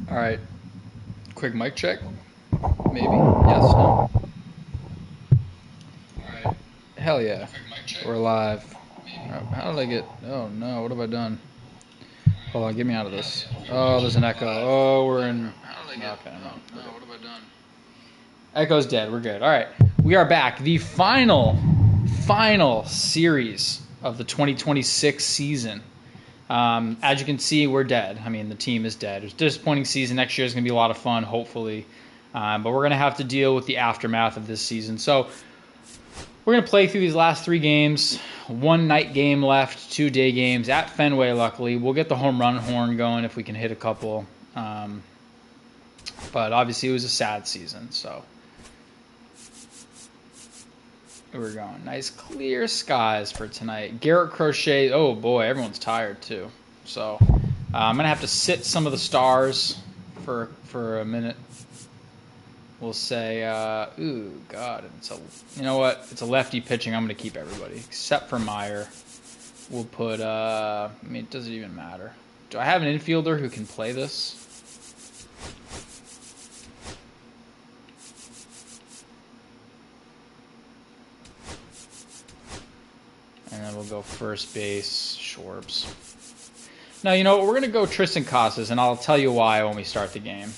All right, quick mic check. Maybe. Yes. No. All right. Hell yeah. We're live. How did I get? Oh no. What have I done? Hold on. Get me out of this. Oh, there's an echo. Oh, we're in. Okay. No. What have I done? Echo's dead. We're good. All right. We are back. The final series of the 2026 season. As you can see, we're dead. I mean, the team is dead. It's a disappointing season. Next year is going to be a lot of fun, hopefully. But we're going to have to deal with the aftermath of this season. So we're going to play through these last 3 games. 1 night game left, 2 day games at Fenway, luckily. We'll get the home run horn going if we can hit a couple. But obviously it was a sad season, so we're going. Nice clear skies for tonight. Garrett Crochet. Oh boy, everyone's tired too. So I'm gonna have to sit some of the stars for a minute. We'll say, ooh, God, you know what? It's a lefty pitching. I'm gonna keep everybody except for Meyer. We'll put. I mean, does it even matter? Do I have an infielder who can play this? And then we'll go first base, Shorbs. Now, you know what? We're going to go Triston Casas, and I'll tell you why when we start the game.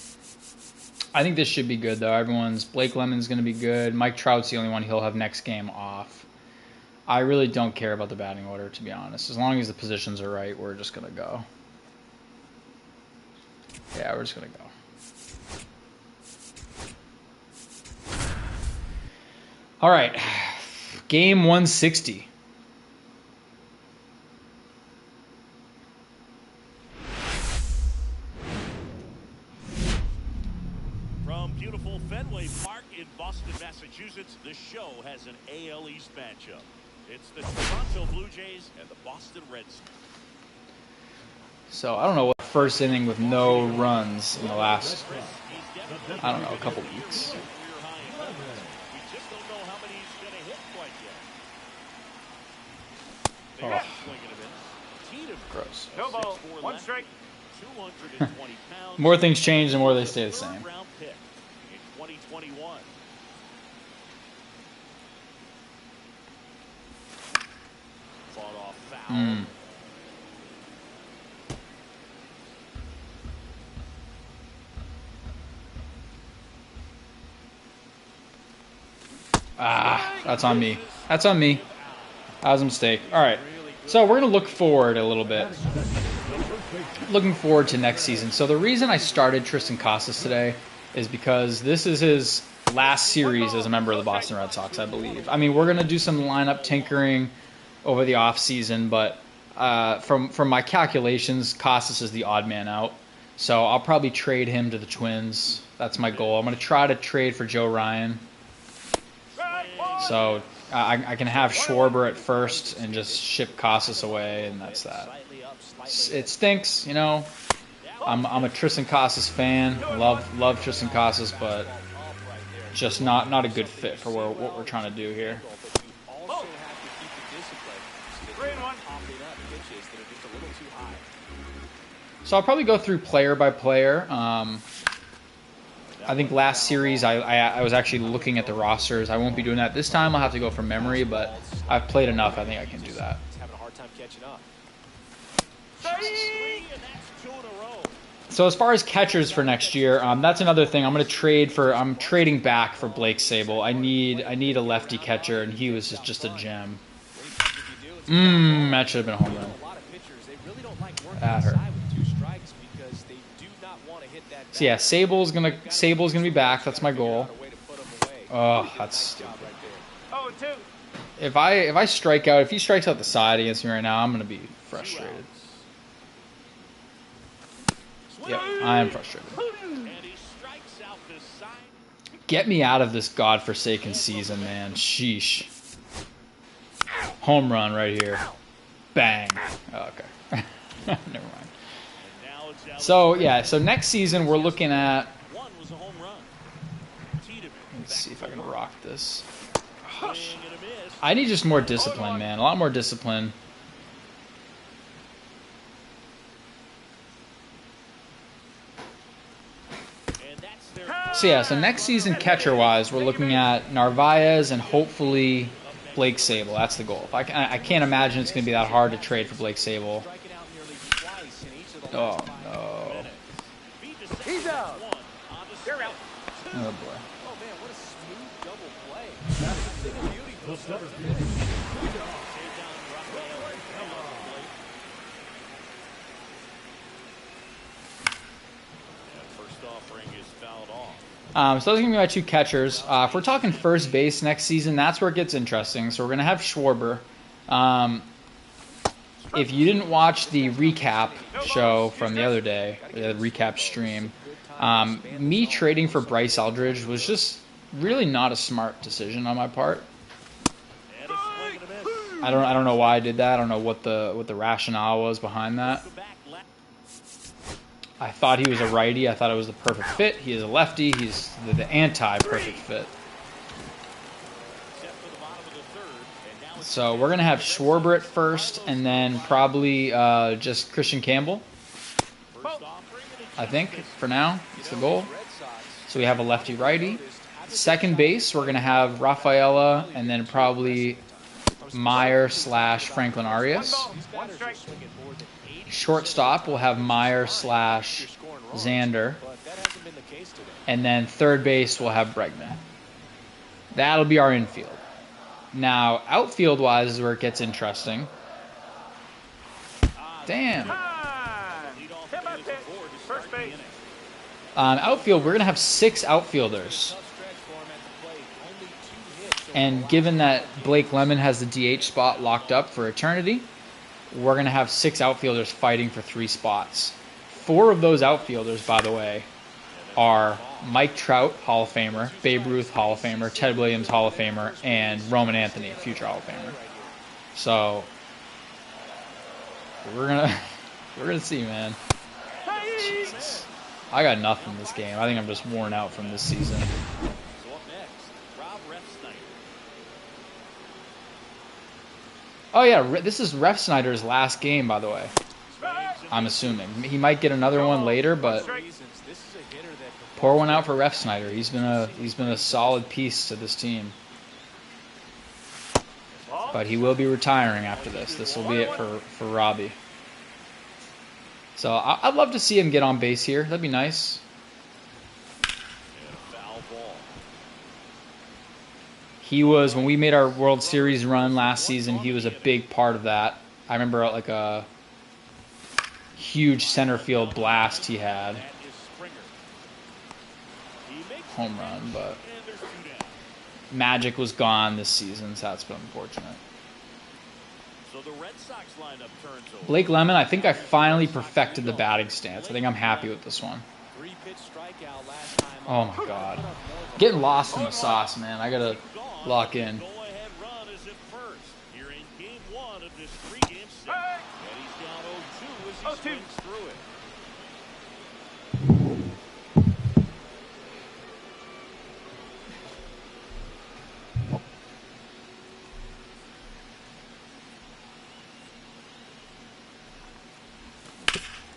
I think this should be good, though. Blake Lemon's going to be good. Mike Trout's the only one he'll have next game off. I really don't care about the batting order, to be honest. As long as the positions are right, we're just going to go. Yeah, we're just going to go. All right. Game 160. Fenway Park in Boston, Massachusetts. This show has an AL East matchup. It's the Toronto Blue Jays and the Boston Red Sox. So I don't know what first inning with no runs in the last, I don't know, a couple weeks. We just don't know how many he's going to hit quite yet. Oh. Gross. No ball, 1 strike. 220 pounds. More things change, the more they stay the same. 2021. Fought off foul. That's on me. That's on me. That was a mistake. All right. So we're going to look forward a little bit. Looking forward to next season. So the reason I started Triston Casas today is because this is his last series as a member of the Boston Red Sox, I believe. I mean, we're going to do some lineup tinkering over the offseason, but from my calculations, Casas is the odd man out. So I'll probably trade him to the Twins. That's my goal. I'm going to try to trade for Joe Ryan. So I can have Schwarber at first and just ship Casas away, and that's that. It stinks, you know. I'm a Triston Casas fan. Love Triston Casas, but just not a good fit for what we're trying to do here. So I'll probably go through player by player. I think last series I was actually looking at the rosters. I won't be doing that this time. I'll have to go from memory, but I've played enough. I think I can do that. So as far as catchers for next year, that's another thing. I'm trading back for Blake Sabol. I need a lefty catcher, and he was just a gem. That should have been a home run. That hurt. So yeah, Sable's gonna be back. That's my goal. Oh, that's stupid. If I strike out, if he strikes out the side against me right now, I'm gonna be frustrated. Yep, I am frustrated. Get me out of this godforsaken season, man. Sheesh. Home run right here. Bang. Oh, okay. Never mind. So, yeah, so next season we're looking at... Let's see if I can rock this. Gosh. I need just more discipline, man. A lot more discipline. So yeah, so next season catcher-wise, we're looking at Narvaez and hopefully Blake Sable. That's the goal. I can't imagine it's going to be that hard to trade for Blake Sable. Oh, no. He's out. You're out. Oh, boy. Oh, man, what a smooth double play. That's the thing of beauty for the center field. So those are going to be my two catchers. If we're talking first base next season, that's where it gets interesting. So we're going to have Schwarber. If you didn't watch the recap show from the other day, the recap stream, me trading for Bryce Eldridge was just really not a smart decision on my part. I don't know why I did that. I don't know what the rationale was behind that. I thought he was a righty. I thought it was the perfect fit. He is a lefty. He's the anti-perfect fit. So we're going to have Schwarber at first, and then probably just Christian Campbell, I think, for now. It's the goal. So we have a lefty-righty. Second base, we're going to have Rafaela, and then probably Meyer / Franklin Arias. Shortstop, we'll have Meyer / Xander. And then third base, we'll have Bregman. That'll be our infield. Now, outfield-wise is where it gets interesting. Damn. Outfield, we're going to have 6 outfielders. And given that Blake Lemon has the DH spot locked up for eternity, we're going to have 6 outfielders fighting for 3 spots. 4 of those outfielders, by the way, are Mike Trout, Hall of Famer, Babe Ruth, Hall of Famer, Ted Williams, Hall of Famer, and Roman Anthony, future Hall of Famer. So we're gonna see, man. Jesus. I got nothing this game. I think I'm just worn out from this season. Oh yeah, this is Refsnyder's last game, by the way. I'm assuming he might get another one later, but pour one out for Refsnyder. He's been a solid piece to this team. But he will be retiring after this. This will be it for Robbie. So I'd love to see him get on base here. That'd be nice. He was, when we made our World Series run last season, he was a big part of that. I remember like a huge center field blast he had. Home run, but Magic was gone this season, so that's been unfortunate. Blake Lemon, I think I finally perfected the batting stance. I think I'm happy with this one. Oh my god. Getting lost in the sauce, man. I gotta lock in.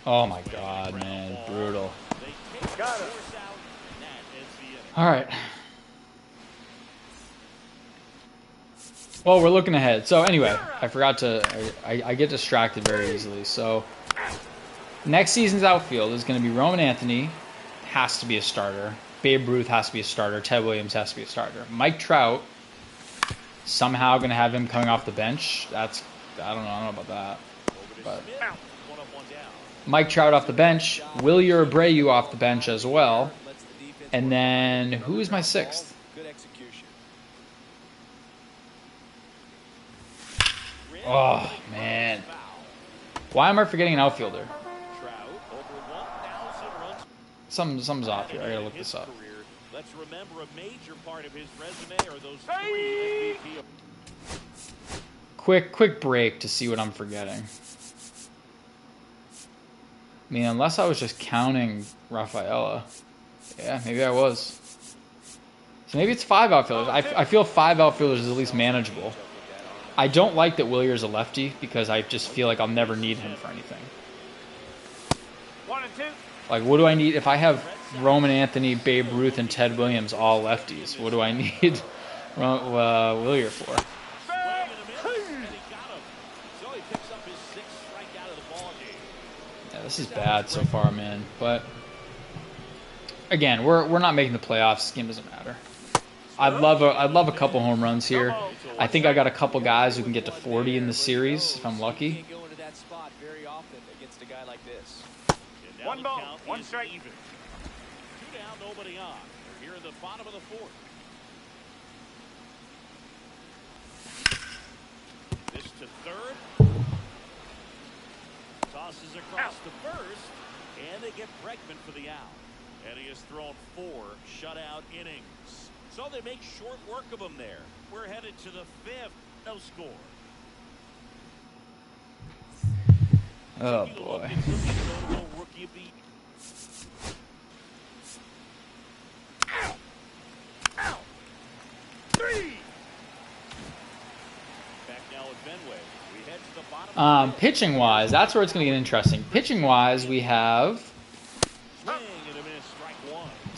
Oh my god, man. Brutal. Alright. Well, we're looking ahead. So anyway, I forgot to... I get distracted very easily. So next season's outfield is going to be Roman Anthony. Has to be a starter. Babe Ruth has to be a starter. Ted Williams has to be a starter. Mike Trout, somehow going to have him coming off the bench. That's... I don't know about that. But... Mike Trout off the bench, Wilyer Abreu off the bench as well, and then who is my 6th? Oh man, why am I forgetting an outfielder? Something's off here. I gotta look this up. Let's remember a major part of his resume are those 3 MVP. Quick break to see what I'm forgetting. I mean, unless I was just counting Rafaela. Yeah, maybe I was. So maybe it's 5 outfielders. I feel 5 outfielders is at least manageable. I don't like that Willier's a lefty because I just feel like I'll never need him for anything. 1 and 2. Like, what do I need? If I have Roman Anthony, Babe Ruth, and Ted Williams, all lefties. What do I need Willier for? Yeah, this is bad so far, man. But again, we're not making the playoffs. This game doesn't matter. I'd love a couple home runs here. I think I got a couple guys who can get to 40 in the series if I'm lucky. One ball, one strike. Even. 2 down, nobody on. We're here in the bottom of the 4th. This to 3rd. Tosses across to 1st, and they get Bregman for the out. And he has thrown 4 shutout innings. So they make short work of him there. We're headed to the 5th. No score. Oh boy. Pitching wise, that's where it's going to get interesting. Pitching wise, we have.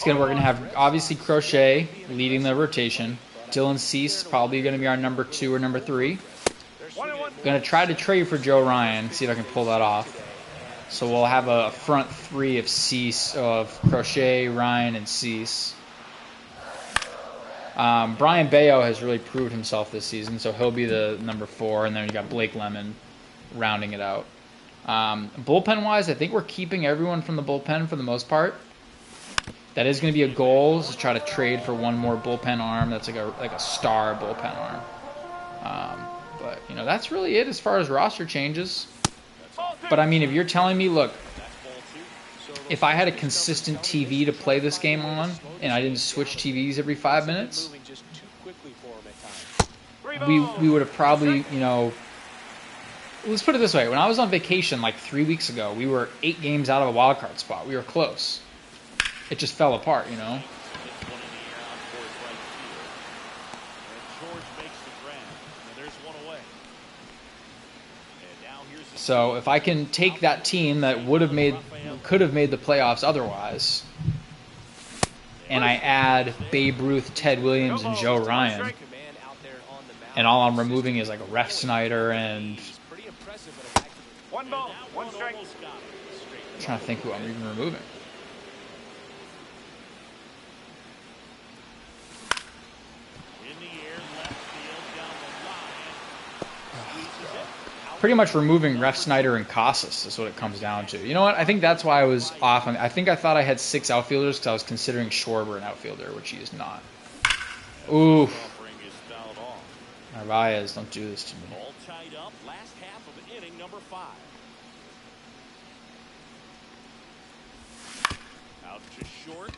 We're going to have obviously Crochet leading the rotation. Dylan Cease probably going to be our number 2 or number 3. Going to try to trade for Joe Ryan, see if I can pull that off. So we'll have a front 3 of Cease, of Crochet, Ryan, and Cease. Brian Bayo has really proved himself this season, so he'll be the number 4, and then you got Blake Lemon rounding it out. Bullpen-wise, I think we're keeping everyone from the bullpen for the most part. That is going to be a goal, is to try to trade for one more bullpen arm. That's like a star bullpen arm. But, you know, that's really it as far as roster changes. But, I mean, if you're telling me, look, if I had a consistent TV to play this game on and I didn't switch TVs every 5 minutes, we would have probably, you know, let's put it this way. When I was on vacation like 3 weeks ago, we were 8 games out of a wild card spot. We were close. It just fell apart, you know. So if I can take that team that could have made the playoffs otherwise, and I add Babe Ruth, Ted Williams, and Joe Ryan, and all I'm removing is like a Ref Snyder and One ball, one strike. I'm trying to think who I'm even removing. Pretty much removing Ref Snyder and Casas is what it comes down to. You know what? I think that's why I was off. I think I thought I had 6 outfielders because I was considering Schwarber an outfielder, which he is not. Ooh. Narvaez, don't do this to me. All tied up, last half of inning number 5. Out to short.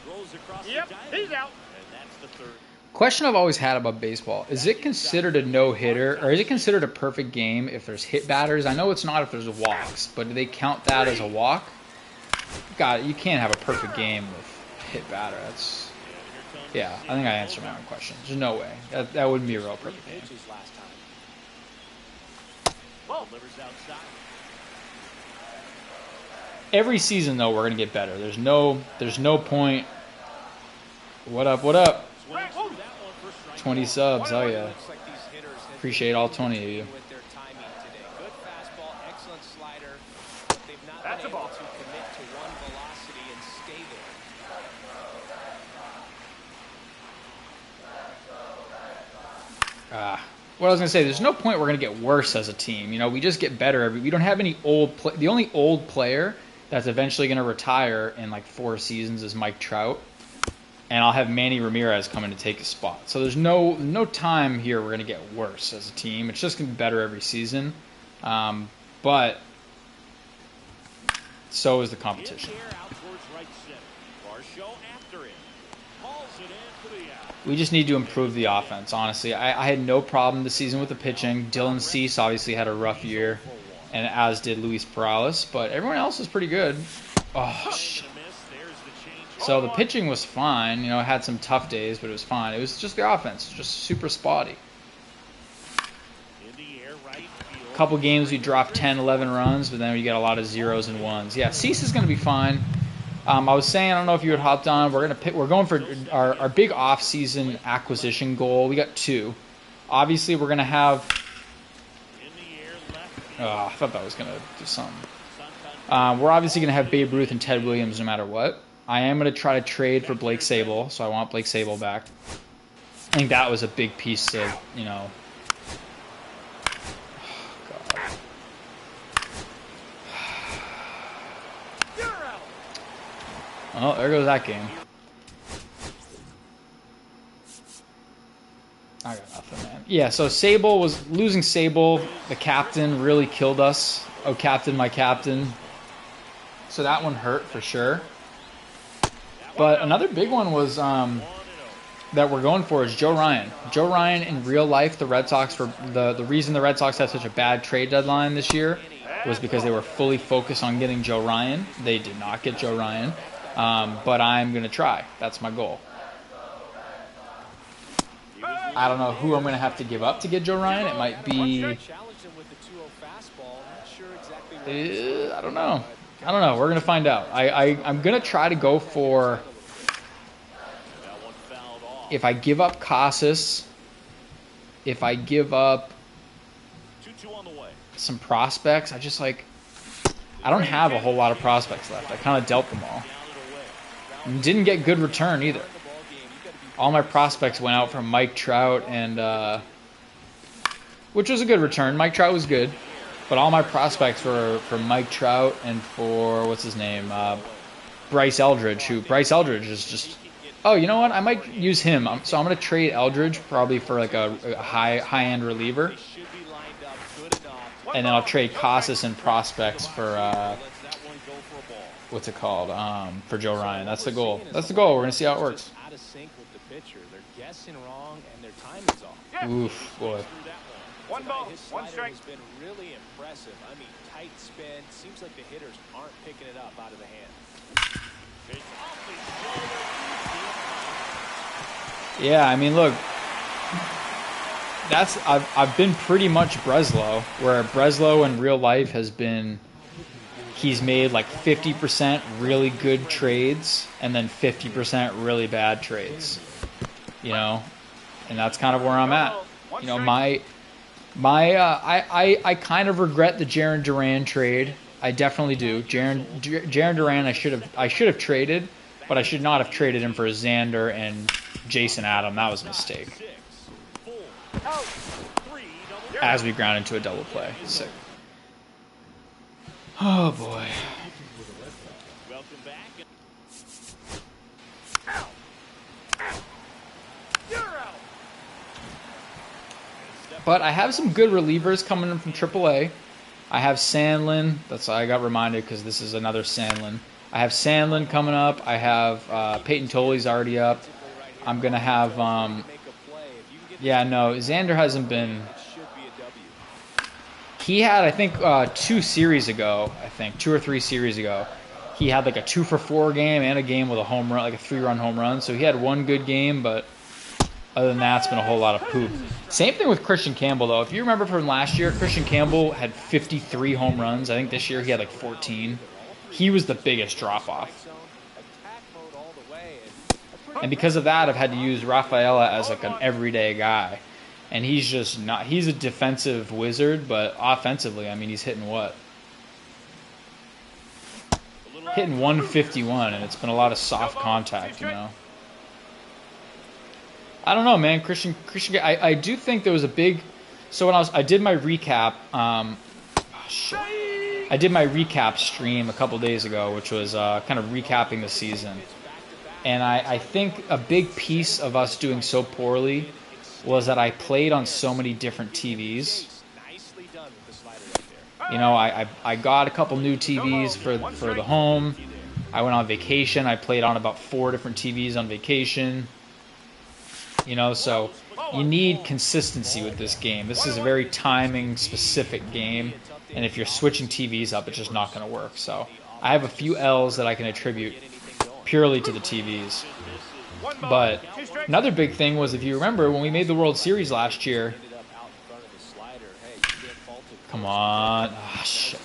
Throws across the diamond. He's out. And that's the 3rd. Question I've always had about baseball, is it considered a no-hitter, or is it considered a perfect game if there's hit batters? I know it's not if there's walks, but do they count that as a walk? God, you can't have a perfect game with hit batter. That's, yeah, I think I answered my own question. There's no way. That wouldn't be a real perfect game. Every season, though, we're going to get better. There's no point. What up, what up? 20 subs, oh yeah. Appreciate all 20 of you. That's a ball. What I was going to say, there's no point we're going to get worse as a team. You know, we just get better. We don't have any old the only old player that's eventually going to retire in like 4 seasons is Mike Trout. And I'll have Manny Ramirez coming to take his spot. So there's no time here we're going to get worse as a team. It's just going to be better every season. But so is the competition. We just need to improve the offense, honestly. I had no problem this season with the pitching. Dylan Cease obviously had a rough year, and as did Luis Perales. But everyone else is pretty good. Oh, shit. So the pitching was fine. You know, it had some tough days, but it was fine. It was just the offense, just super spotty. A couple games we dropped 10, 11 runs, but then we get a lot of zeros and ones. Yeah, Cease is going to be fine. I was saying, I don't know if you had hopped on. We're going for our big off-season acquisition goal. We got 2. Obviously, we're going to have. Oh, I thought that was going to do something. We're obviously going to have Babe Ruth and Ted Williams no matter what. I am going to try to trade for Blake Sable, so I want Blake Sable back. I think that was a big piece of, you know. Oh, there goes that game. I got nothing, man. Yeah, so losing Sable, the captain, really killed us. Oh, captain, my captain. So that one hurt for sure. But another big one was that we're going for is Joe Ryan. Joe Ryan in real life, the Red Sox were the reason the Red Sox had such a bad trade deadline this year was because they were fully focused on getting Joe Ryan. They did not get Joe Ryan. But I'm going to try. That's my goal. I don't know who I'm going to have to give up to get Joe Ryan. It might be... I don't know. We're going to find out. I'm going to try to go for... If I give up Casas, if I give up some prospects, I don't have a whole lot of prospects left. I kind of dealt them all. And didn't get good return either. All my prospects went out from Mike Trout and which was a good return. Mike Trout was good, but all my prospects were for Mike Trout and for what's his name, Bryce Eldridge. Bryce Eldridge is just. Oh, you know what? I might use him. So I'm gonna trade Eldridge probably for like a high end reliever, and then I'll trade Casas and prospects for. What's it called? For Joe Ryan. That's the goal. We're gonna see how it works. Out of sync with the pitcher. They're guessing wrong and their timing's off. Oof, boy. One ball, His one slider strike. has been really impressive. I mean, tight spin. Seems like the hitters aren't picking it up out of the hand. Yeah, I mean, look. I've been pretty much Breslow, where Breslow in real life has been. He's made like 50% really good trades and then 50% really bad trades, you know, and that's kind of where I'm at. You know, I kind of regret the Jarren Duran trade. I definitely do. Jarren Duran, I should have traded, but I should not have traded him for Xander and Jason Adam. That was a mistake. As we ground into a double play. Sick. Oh boy. Welcome back. But I have some good relievers coming in from AAA. I have Sandlin. That's I got reminded because this is another Sandlin. I have Sandlin coming up. I have Peyton Toley's already up. I'm gonna have yeah, no, Xander hasn't been. He had, I think, 2 series ago, 2 or 3 series ago, he had like a 2-for-4 game and a game with a home run, like a 3-run home run. So he had one good game, but other than that, it's been a whole lot of poop. Same thing with Christian Campbell, though. If you remember from last year, Christian Campbell had 53 home runs. I think this year he had like 14. He was the biggest drop-off. And because of that, I've had to use Rafaela as like an everyday guy. And he's just not. He's a defensive wizard, but offensively, I mean, he's hitting what? Hitting 151, and it's been a lot of soft contact, you know. I don't know, man. Christian. I do think there was a big. So when I did my recap. I did my recap stream a couple days ago, which was kind of recapping the season, and I think a big piece of us doing so poorly was that I played on so many different TVs. You know, I got a couple new TVs for the home. I went on vacation. I played on about 4 different TVs on vacation. You know, so you need consistency with this game. This is a very timing-specific game, and if you're switching TVs up, it's just not going to work. So I have a few L's that I can attribute purely to the TVs. But another big thing was, if you remember, when we made the World Series last year, Come on. Ah, shit.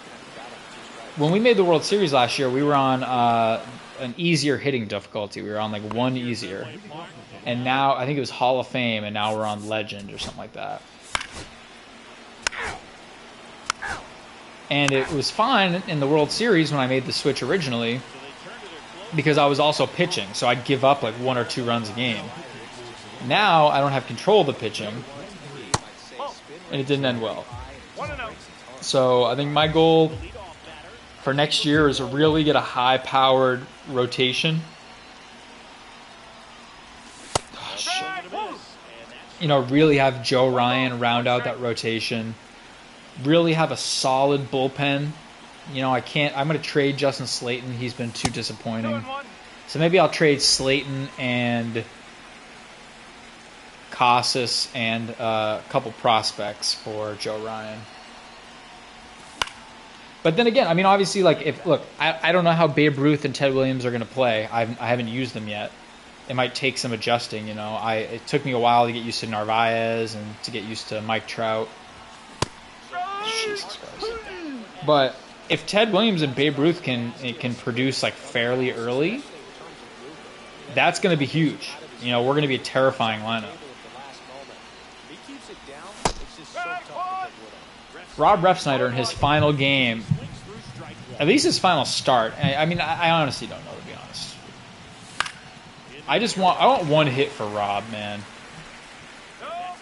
When we made the World Series last year, we were on an easier hitting difficulty. We were on like one easier. And now, I think it was Hall of Fame, and now we're on Legend or something like that. And it was fine in the World Series when I made the switch originally because I was also pitching, so I'd give up like 1 or 2 runs a game. Now I don't have control of the pitching, and it didn't end well. So I think my goal for next year is to really get a high-powered rotation. Oh, shit. You know, really have Joe Ryan round out that rotation. Really have a solid bullpen. You know, I'm going to trade Justin Slayton. He's been too disappointing. So maybe I'll trade Slayton and Casas and a couple prospects for Joe Ryan. But then again, I mean, obviously, like, I don't know how Babe Ruth and Ted Williams are going to play. I haven't used them yet. It might take some adjusting, you know. It took me a while to get used to Narvaez and to get used to Mike Trout. Jesus Christ. But if Ted Williams and Babe Ruth can produce like fairly early, that's going to be huge. You know, we're going to be a terrifying lineup. Rob Refsnyder in his final game, at least his final start. I mean, I honestly don't know, to be honest. I want one hit for Rob, man.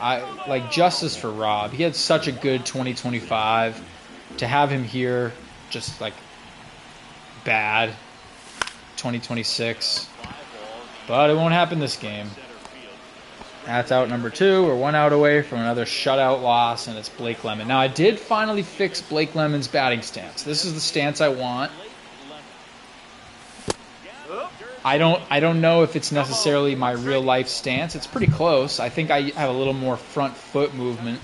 Like justice for Rob. He had such a good 2025. To have him here, just like bad 2026. But it won't happen this game. That's out number 2. We're 1 out away from another shutout loss, and it's Blake Lemon. Now I did finally fix Blake Lemon's batting stance. This is the stance I want. I don't know if it's necessarily my real life stance. It's pretty close. I think I have a little more front foot movement.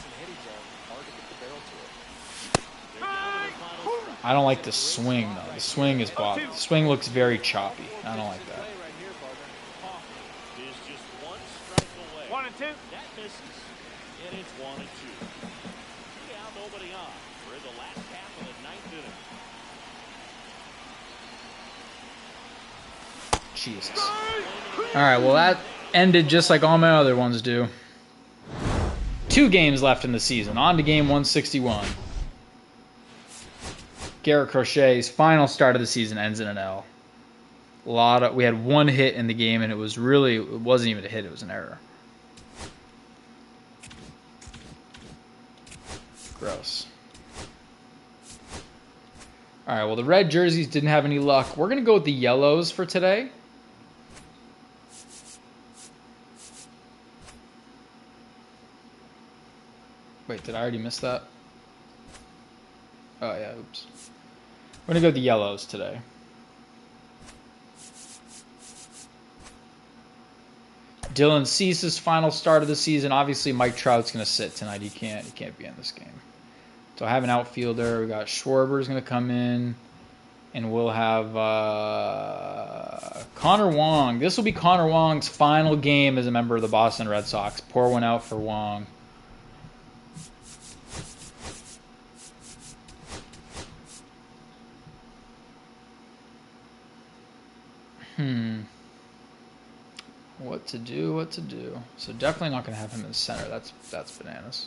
I don't like the swing though. The swing is bothered. The swing looks very choppy. I don't like that. 1 and 2. That misses, and it's 1 and 2. Yeah, nobody on. We're in the last half of the 9th inning. Jesus. Alright, well that ended just like all my other ones do. 2 games left in the season. On to game 161. Garrett Crochet's final start of the season ends in an L. We had 1 hit in the game, and it wasn't even a hit, it was an error. Gross. Alright, well the red jerseys didn't have any luck. We're going to go with the yellows for today. Wait, did I already miss that? Oh, yeah, oops. We're going to go with the yellows today. Dylan Cease's final start of the season. Obviously, Mike Trout's going to sit tonight. He can't be in this game. So I have an outfielder. We got Schwarber's going to come in. And we'll have Connor Wong. This will be Connor Wong's final game as a member of the Boston Red Sox. Pour one out for Wong. What to do. So definitely not going to have him in the center. That's bananas.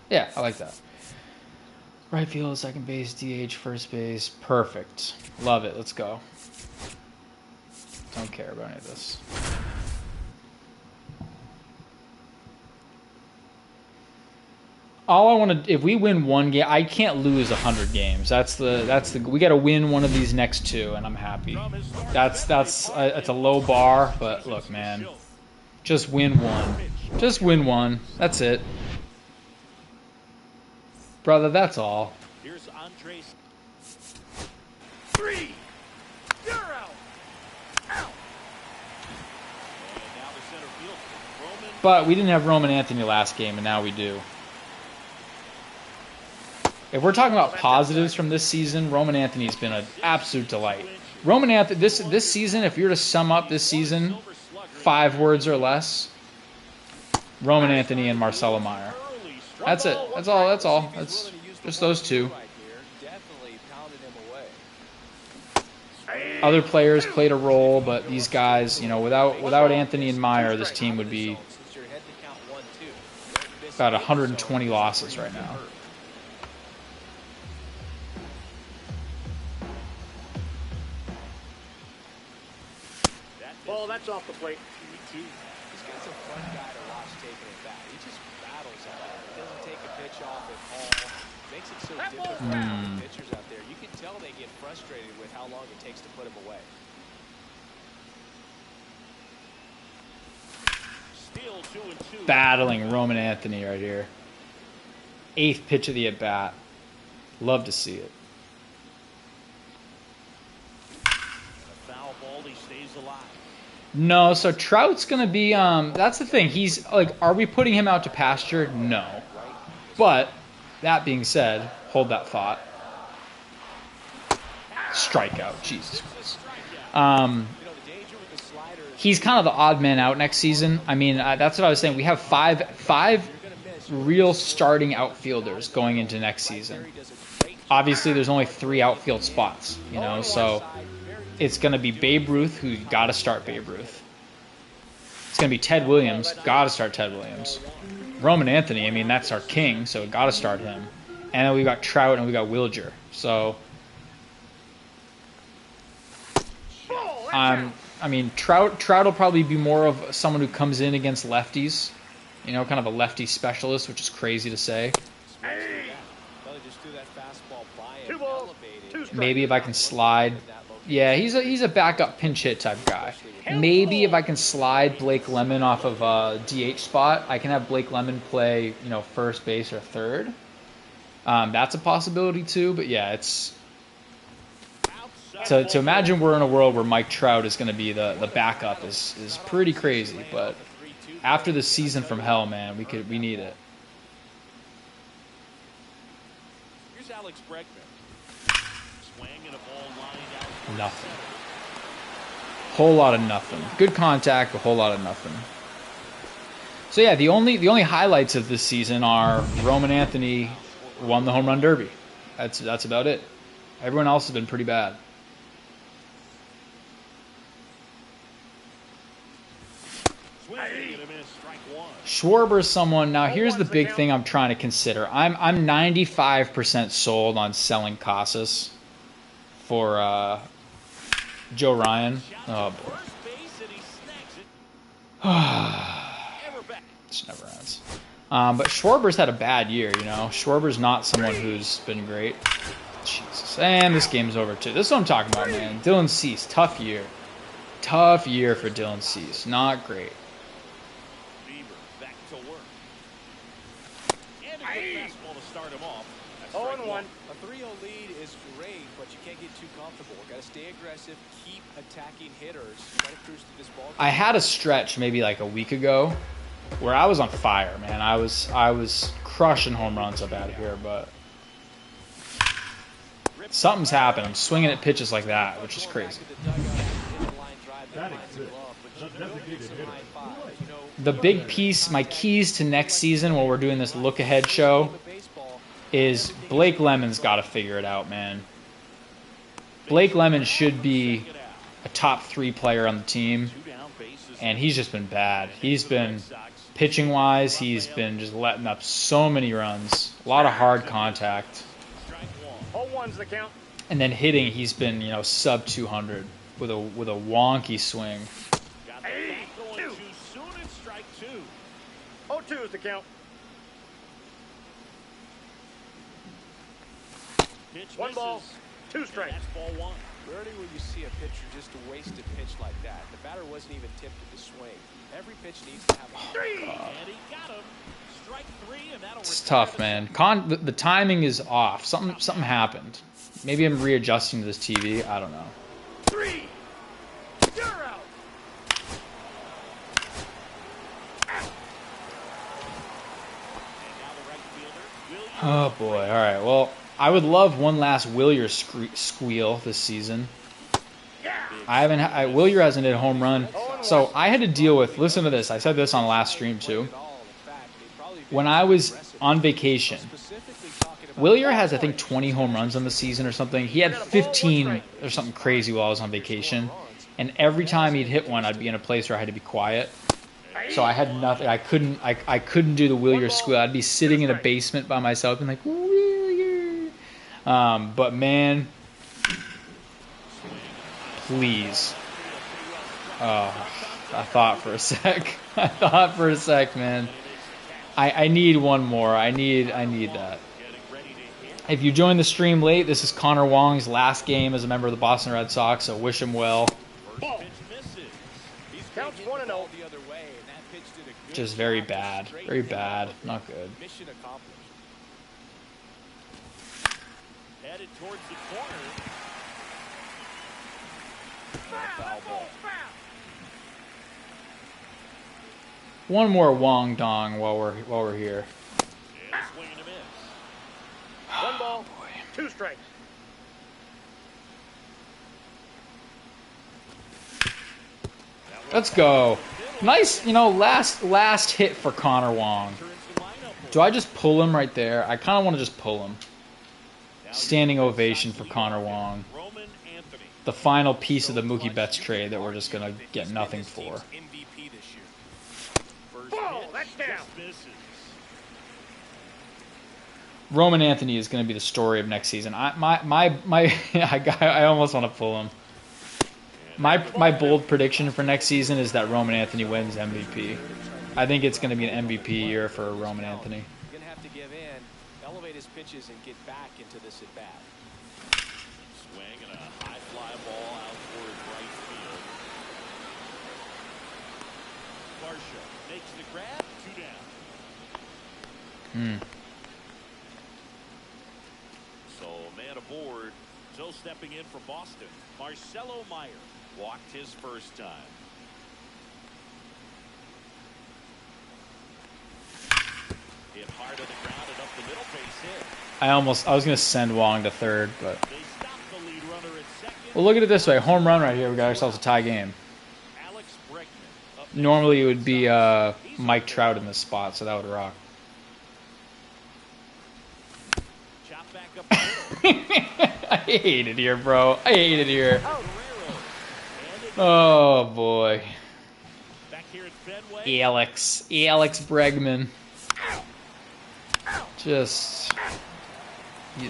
Yeah, I like that. Right field, second base, DH, first base. Perfect. Love it. Let's go. Don't care about any of this. All I want to, if we win 1 game, I can't lose 100 games. We got to win one of these next 2, and I'm happy. That's it's a low bar, but look, man, just win 1. Just win 1. That's it, brother. That's all. Here's Andres. 3. You're out. Out. And now the center field. Roman. But we didn't have Roman Anthony last game, and now we do. If we're talking about positives from this season, Roman Anthony's been an absolute delight. Roman Anthony, this season, if you were to sum up this season, 5 words or less, Roman Anthony and Marcelo Meyer. That's it. That's all. That's just those two. Other players played a role, but these guys, you know, without Anthony and Meyer, this team would be about 120 losses right now. Ball, that's off the plate. He's got some fun guy to watch taking it back. He just battles out there. He doesn't take a pitch off at all. Makes it so difficult for the pitchers out there. You can tell they get frustrated with how long it takes to put him away. Still 2-2. Battling Roman Anthony right here. 8th pitch of the at-bat. Love to see it. A foul ball, he stays alive. No, so Trout's going to be, that's the thing. He's, like, are we putting him out to pasture? No. But, that being said, hold that thought. Strikeout, Jesus Christ. He's kind of the odd man out next season. I mean, that's what I was saying. We have five real starting outfielders going into next season. Obviously, there's only 3 outfield spots, you know, so it's going to be Babe Ruth, who got to start Babe Ruth. It's going to be Ted Williams, got to start Ted Williams. Roman Anthony, I mean, that's our king, so got to start him. And then we got Trout and we got Wilger. So, I mean, Trout will probably be more of someone who comes in against lefties. You know, kind of a lefty specialist, which is crazy to say. Maybe if I can slide. Yeah, he's a backup pinch hit type guy. Maybe if I can slide Blake Lemon off of a DH spot, I can have Blake Lemon play, you know, first base or third. That's a possibility too, but yeah, it's to imagine we're in a world where Mike Trout is going to be the backup is pretty crazy, but after the season from hell, man, we need it. Here's Alex Bregman. Swing and a ball lined out. Nothing. Whole lot of nothing. Good contact, a whole lot of nothing. So yeah, the only highlights of this season are Roman Anthony won the home run derby. That's about it. Everyone else has been pretty bad. Schwarber's someone. Now here's the big thing I'm trying to consider. I'm 95% sold on selling Casas for Joe Ryan. Oh boy. This never ends. But Schwarber's had a bad year, you know. Schwarber's not someone who's been great. Jesus. And this game's over too. This is what I'm talking about, man. Dylan Cease, tough year. Tough year for Dylan Cease. Not great. Back to work. And a good fastball to start him off. 0-1. A 3-0 lead is great, but you can't get too comfortable. Got to stay aggressive, keep attacking hitters, try to cruise through this ball. I had a stretch maybe like a week ago where I was on fire, man. I was crushing home runs up out of here, but something's happened. I'm swinging at pitches like that, which is crazy. The big piece, my keys to next season while we're doing this look-ahead show is Blake Lemon's got to figure it out, man. Blake Lemon should be a top 3 player on the team, and he's just been bad. He's been, pitching-wise, he's been just letting up so many runs. A lot of hard contact. 0-1's the count. And then hitting, he's been, you know, sub 200 with a wonky swing. 0-2 is the count. 1 ball, 2 strikes. Ball 1. Rarely will you see a pitcher just waste a pitch like that. The batter wasn't even tipped to the swing. Every pitch needs to have a 3. And he got him. Strike 3, and that'll It's tough, man. The timing is off. Something happened. Maybe I'm readjusting to this TV. I don't know. 3. You're out. Oh boy. All right. Well, I would love one last Willier squeal this season. Wilyer hasn't hit a home run. So I had to deal with, listen to this. I said this on last stream too. When I was on vacation, Wilyer has, I think, 20 home runs on the season or something. He had 15 or something crazy while I was on vacation. And every time he'd hit one, I'd be in a place where I had to be quiet. So I had nothing. I couldn't do the Wilyer squeal. I'd be sitting in a basement by myself and like, Wilyer. But man, please. Oh, I thought for a sec. I thought for a sec, man. I need one more. I need that. If you joined the stream late, this is Connor Wong's last game as a member of the Boston Red Sox, so wish him well. Counts 1-0. Just very bad. Very bad. Not good. Mission accomplished. Headed towards the corner. Foul ball. One more Wong Dong while we're here. And a swing and a miss. 1 ball, 2 strikes. Let's go. Nice, last hit for Connor Wong. Do I just pull him right there? I kind of want to just pull him. Standing ovation for Connor Wong. The final piece of the Mookie Betts trade that we're just going to get nothing for. MVP this year. Ball, that's down. Roman Anthony is going to be the story of next season. I almost want to pull him. My bold prediction for next season is that Roman Anthony wins MVP. I think it's going to be an MVP year for Roman Anthony. Going to have to give in, elevate his pitches, and get back into this at bat. Swing and a high fly ball out towards right field. Varsho makes the grab, 2 down. So man aboard. Still stepping in for Boston. Marcelo Meyer walked his first time. Hit hard on the ground and up the middle, base hit. I was going to send Wong to third, but They stop the lead runner at second. well, look at it this way. Home run right here. We got ourselves a tie game. Alex Bregman up Normally it would be Mike Trout in this spot, so that would rock. chop back up the middle. I hate it here, bro. I hate it here. Guerrero. And it Oh boy. back here at Fenway. Alex Bregman. Just, man,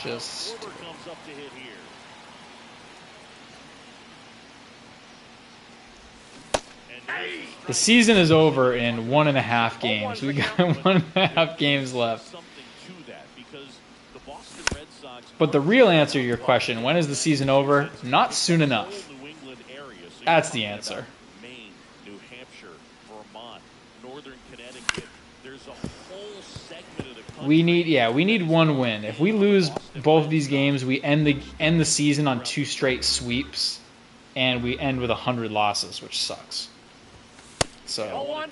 just. Korver comes up to hit here. And The season is over in 1.5 games. We got 1.5 games left. something to that because the Boston Red Sox But the real answer to your question, when is the season over? Not soon enough. New England area. So That's you're the talking answer. about Maine, New Hampshire, Vermont, Northern Connecticut. There's a whole segment of the country. We need one win. If we lose both of these games, we end the season on 2 straight sweeps, and we end with 100 losses, which sucks. So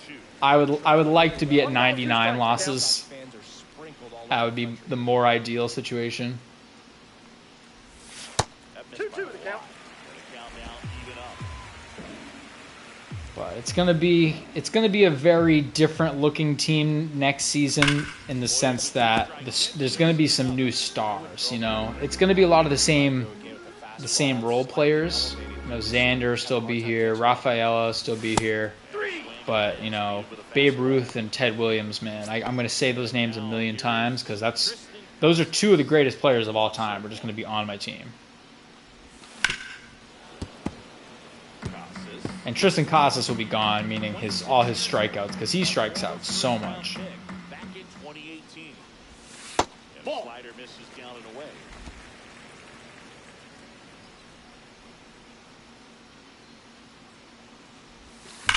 I would like to be at 99 losses. Fans are sprinkled all That would be the more ideal situation. That missed 2-2 by the a count. lot. And the count now even up. But it's gonna be a very different looking team next season in the sense that there's gonna be some new stars. It's gonna be a lot of the same role players. Xander will still be here, Rafaela will still be here, but Babe Ruth and Ted Williams, man, I'm gonna say those names a million times because those are 2 of the greatest players of all time. We're just gonna be on my team. And Tristan Casas will be gone, meaning all his strikeouts, because he strikes out so much. Back in 2018. And the slider misses down and away. The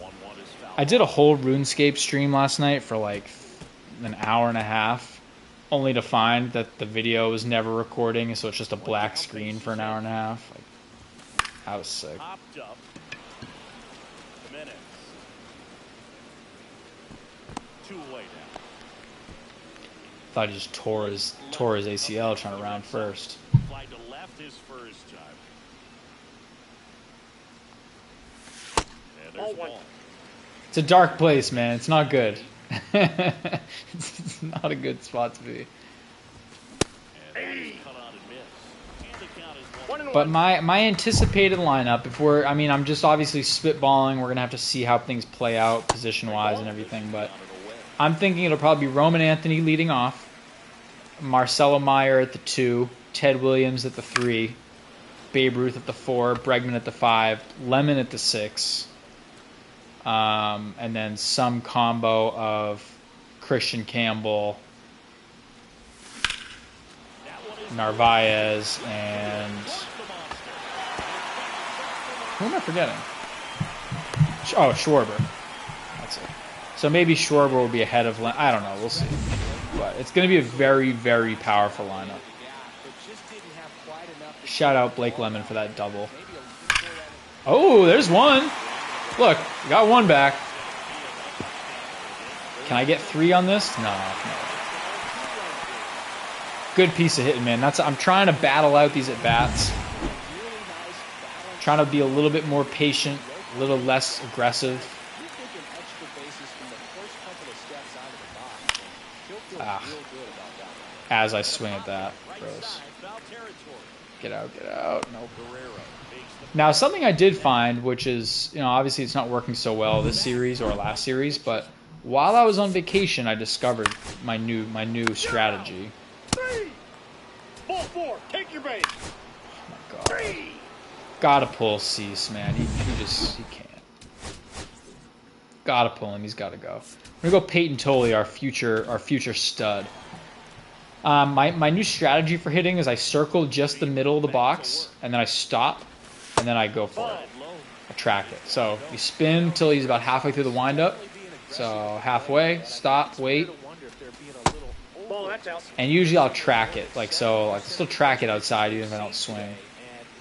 1-1 is foul. I did a whole RuneScape stream last night for like an hour and a half, only to find that the video was never recording, so it's just a black screen for an hour and a half. I was sick. Popped up. Jimenez. 2 away now. Thought he just tore his ACL trying to round first. Fly to left his first time. And Ball there's a one. ball. It's a dark place, man. It's not good. It's not a good spot to be. And that is cut on and miss. And the count is 1-1. But my anticipated lineup, if we're, I mean, I'm just obviously spitballing. We're gonna have to see how things play out position-wise and everything. But I'm thinking it'll probably be Roman Anthony leading off, Marcelo Meyer at the 2, Ted Williams at the 3, Babe Ruth at the 4, Bregman at the 5, Lemon at the 6, and then some combo of Christian Campbell, Narvaez, and who am I forgetting? Oh, Schwarber. That's it. So maybe Schwarber will be ahead of I don't know. We'll see. But it's going to be a very, very powerful lineup. Shout out Blake Lemon for that double. Oh, there's one. Look, got one back. Can I get 3 on this? No. Good piece of hitting, man. I'm trying to battle out these at bats. Trying to be a little bit more patient, a little less aggressive. As I swing at that. Gross. Get out, get out. Nope. Now, something I did find, which is, obviously it's not working so well this series or last series, but while I was on vacation, I discovered my new strategy. 3. Ball 4. Take your base. Oh my God. Gotta pull Cease, man. He can't. Gotta pull him. He's gotta go. We're gonna go Peyton Tolley, our future stud. My new strategy for hitting is I circle just the middle of the box, and then I stop, and then I go for it. I track it. So you spin until he's about halfway through the windup. So halfway, stop, wait. Ball, that's out. And usually I'll track it. Like so, I can still track it outside even if I don't swing.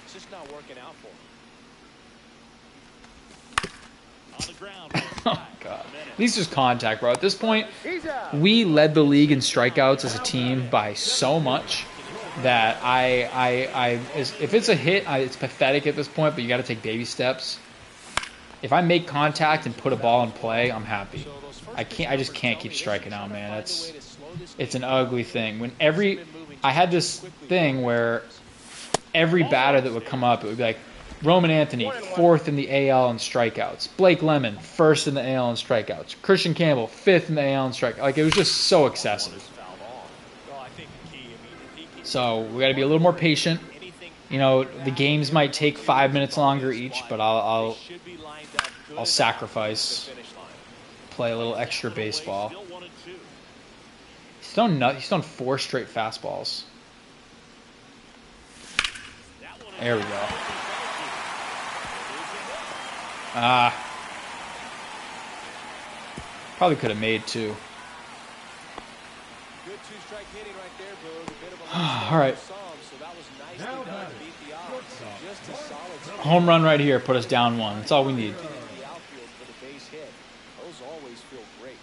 It's just not working out for him. on the ground. Oh God. At least there's contact, bro. At this point, He's out. we led the league in strikeouts as a team by so much that if it's a hit, it's pathetic at this point, but you got to take baby steps. If I make contact and put a ball in play, I'm happy. I just can't keep striking out, man. It's an ugly thing. I had this thing where every batter that would come up, it would be like Roman Anthony, 4th in the AL in strikeouts. Blake Lemon, 1st in the AL in strikeouts. Christian Campbell, 5th in the AL in strikeouts. Like, it was just so excessive. So we got to be a little more patient. The games might take 5 minutes longer each, but I'll sacrifice, play a little extra baseball. He's thrown 4 straight fastballs. There we go. Probably could have made 2. Good two-strike hitting right there, Boog. A bit of a All right. so that was nicely done to beat the odds. Just a solid Home run right here, put us down 1. That's all we need. the outfield for the base hit. Those always feel great.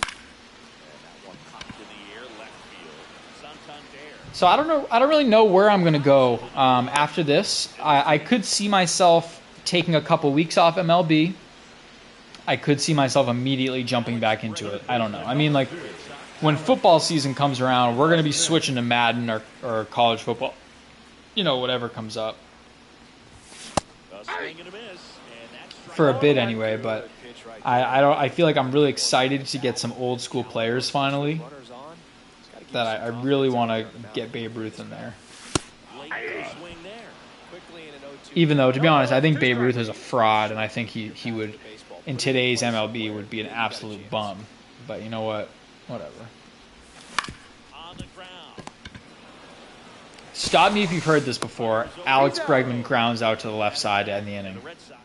And that one popped in the air, left field. Santander. So I don't really know where I'm going to go after this. I could see myself taking a couple weeks off MLB. I could see myself immediately jumping back into it. I don't know. I mean, like, when football season comes around, we're going to be switching to Madden or college football. Whatever comes up. A swing and a miss, and that's For a bit anyway, but I feel like I'm really excited to get some old school players finally. Runners on. He's gotta keep That I really want to get Babe Ruth in there. late swing there. quickly in an 0-2. Even though, to be honest, I think Babe Ruth is a fraud, and I think he would, in today's MLB, would be an absolute bum. But you know what? Whatever. On the ground. Stop me if you've heard this before. Alex Bregman grounds out to the left side to end the inning. The Red Sox.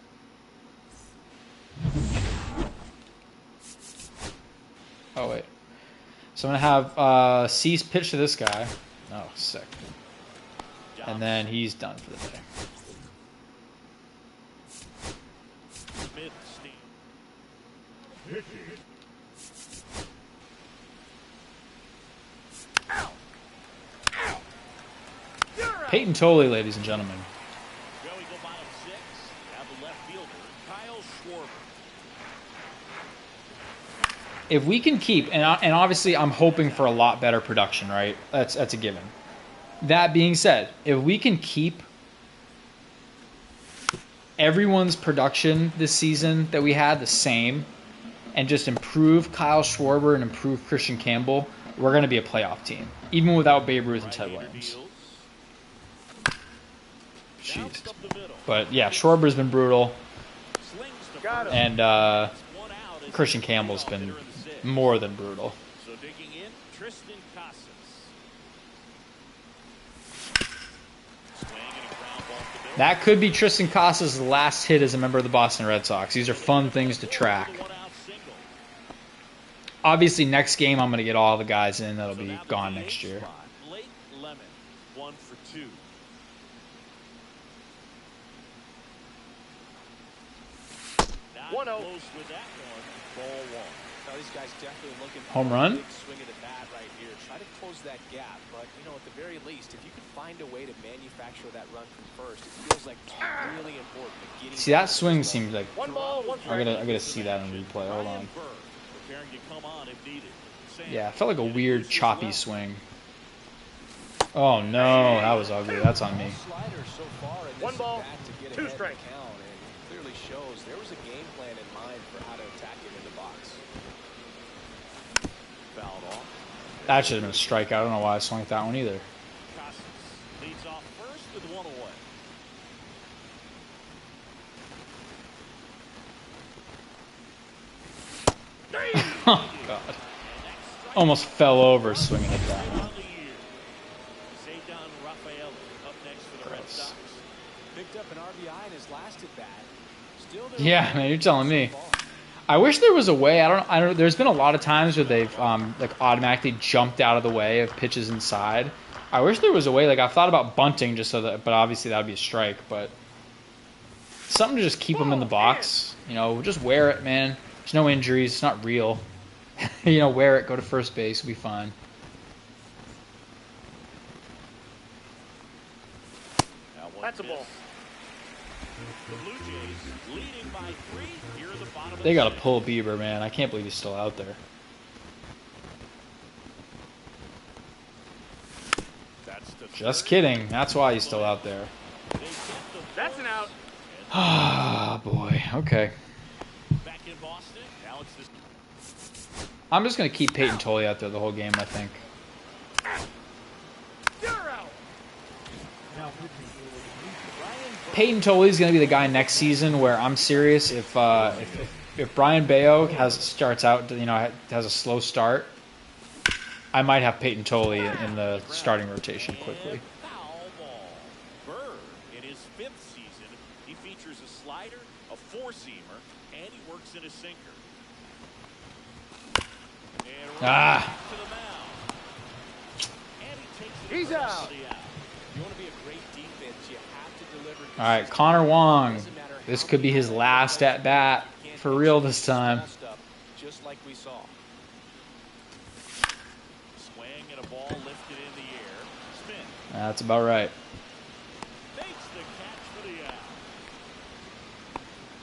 Oh, wait. So I'm going to have Cease pitch to this guy. Oh, sick. And then he's done for the day. Smith, Steve. Peyton Tolley, ladies and gentlemen. Joey go bottom 6. Have the left fielder. if we can keep, and obviously I'm hoping for a lot better production, right? That's a given. That being said, if we can keep everyone's production this season that we had the same, and just improve Kyle Schwarber and improve Christian Campbell, we're going to be a playoff team, even without Babe Ruth and Ted Williams. Jeez. But yeah, Schwarber's been brutal, and Christian Campbell's been more than brutal. So digging in, Tristan Casas. That could be Tristan Casas' last hit as a member of the Boston Red Sox. These are fun things to track. Obviously, next game I'm going to get all the guys in that'll be gone next year. Blake Lemon, 1 for 2. Not 1-0. close with that one. Ball 1. Now, these guys definitely looking for Home run? a big swing of the bat right here. Try to close that gap, but at the very least, if you can find a way to manufacture that run from first, it feels like it's really important. See, that swing seems like 1 ball, 1 strike. I gotta see that on replay. Hold on. Ryan Burr preparing to come on if needed. Sam Yeah, it felt like a weird choppy swing. Oh no, that was ugly. That's on me. Slider so far in 1 this ball, at-bat to get 2 ahead of the strikes. count, and it clearly shows there was a game plan in mind for how to attack him in the box. fouled off. That should have been a strikeout. I don't know why I swung at that one either. Casas leads off first with 1 away. Oh God! Almost fell over swinging at that. On the year. Cedar Rafael up next for the Red Sox. Picked up an RBI in his last at bat. Still Yeah, man, you're telling me. I wish there was a way. I don't. There's been a lot of times where they've like automatically jumped out of the way of pitches inside. I wish there was a way. Like I've thought about bunting just so that, but obviously that would be a strike. But something to just keep them in the box. Just wear it, man. There's no injuries. It's not real. Wear it. Go to first base. We'll be fine. That's a ball. The Blue Jays leading by 3 here in the bottom of They the got to sixth. pull Bieber, man. I can't believe he's still out there. That's the Just third. kidding. That's why he's still out there. They get the That's an out. Ah, boy. Okay. back in Boston. Now it's this. I'm just going to keep Peyton Tolley out there the whole game, I think. You're out. Peyton Tolley's going to be the guy next season where I'm serious if Brian Bayo starts out, has a slow start, I might have Peyton Tolley in the starting rotation quickly. Foul ball. Burr, in his 5th season, he features a slider, a 4-seamer, and he works in a sinker. And right to the mound. And he takes it He's across out. the out. You want to be a great defense, you have to deliver. All right, Connor Wong. This could be his last at bat for real this time. Just like we saw. Swing and a ball lifted in the air. Spin. That's about right. Makes the catch for the out.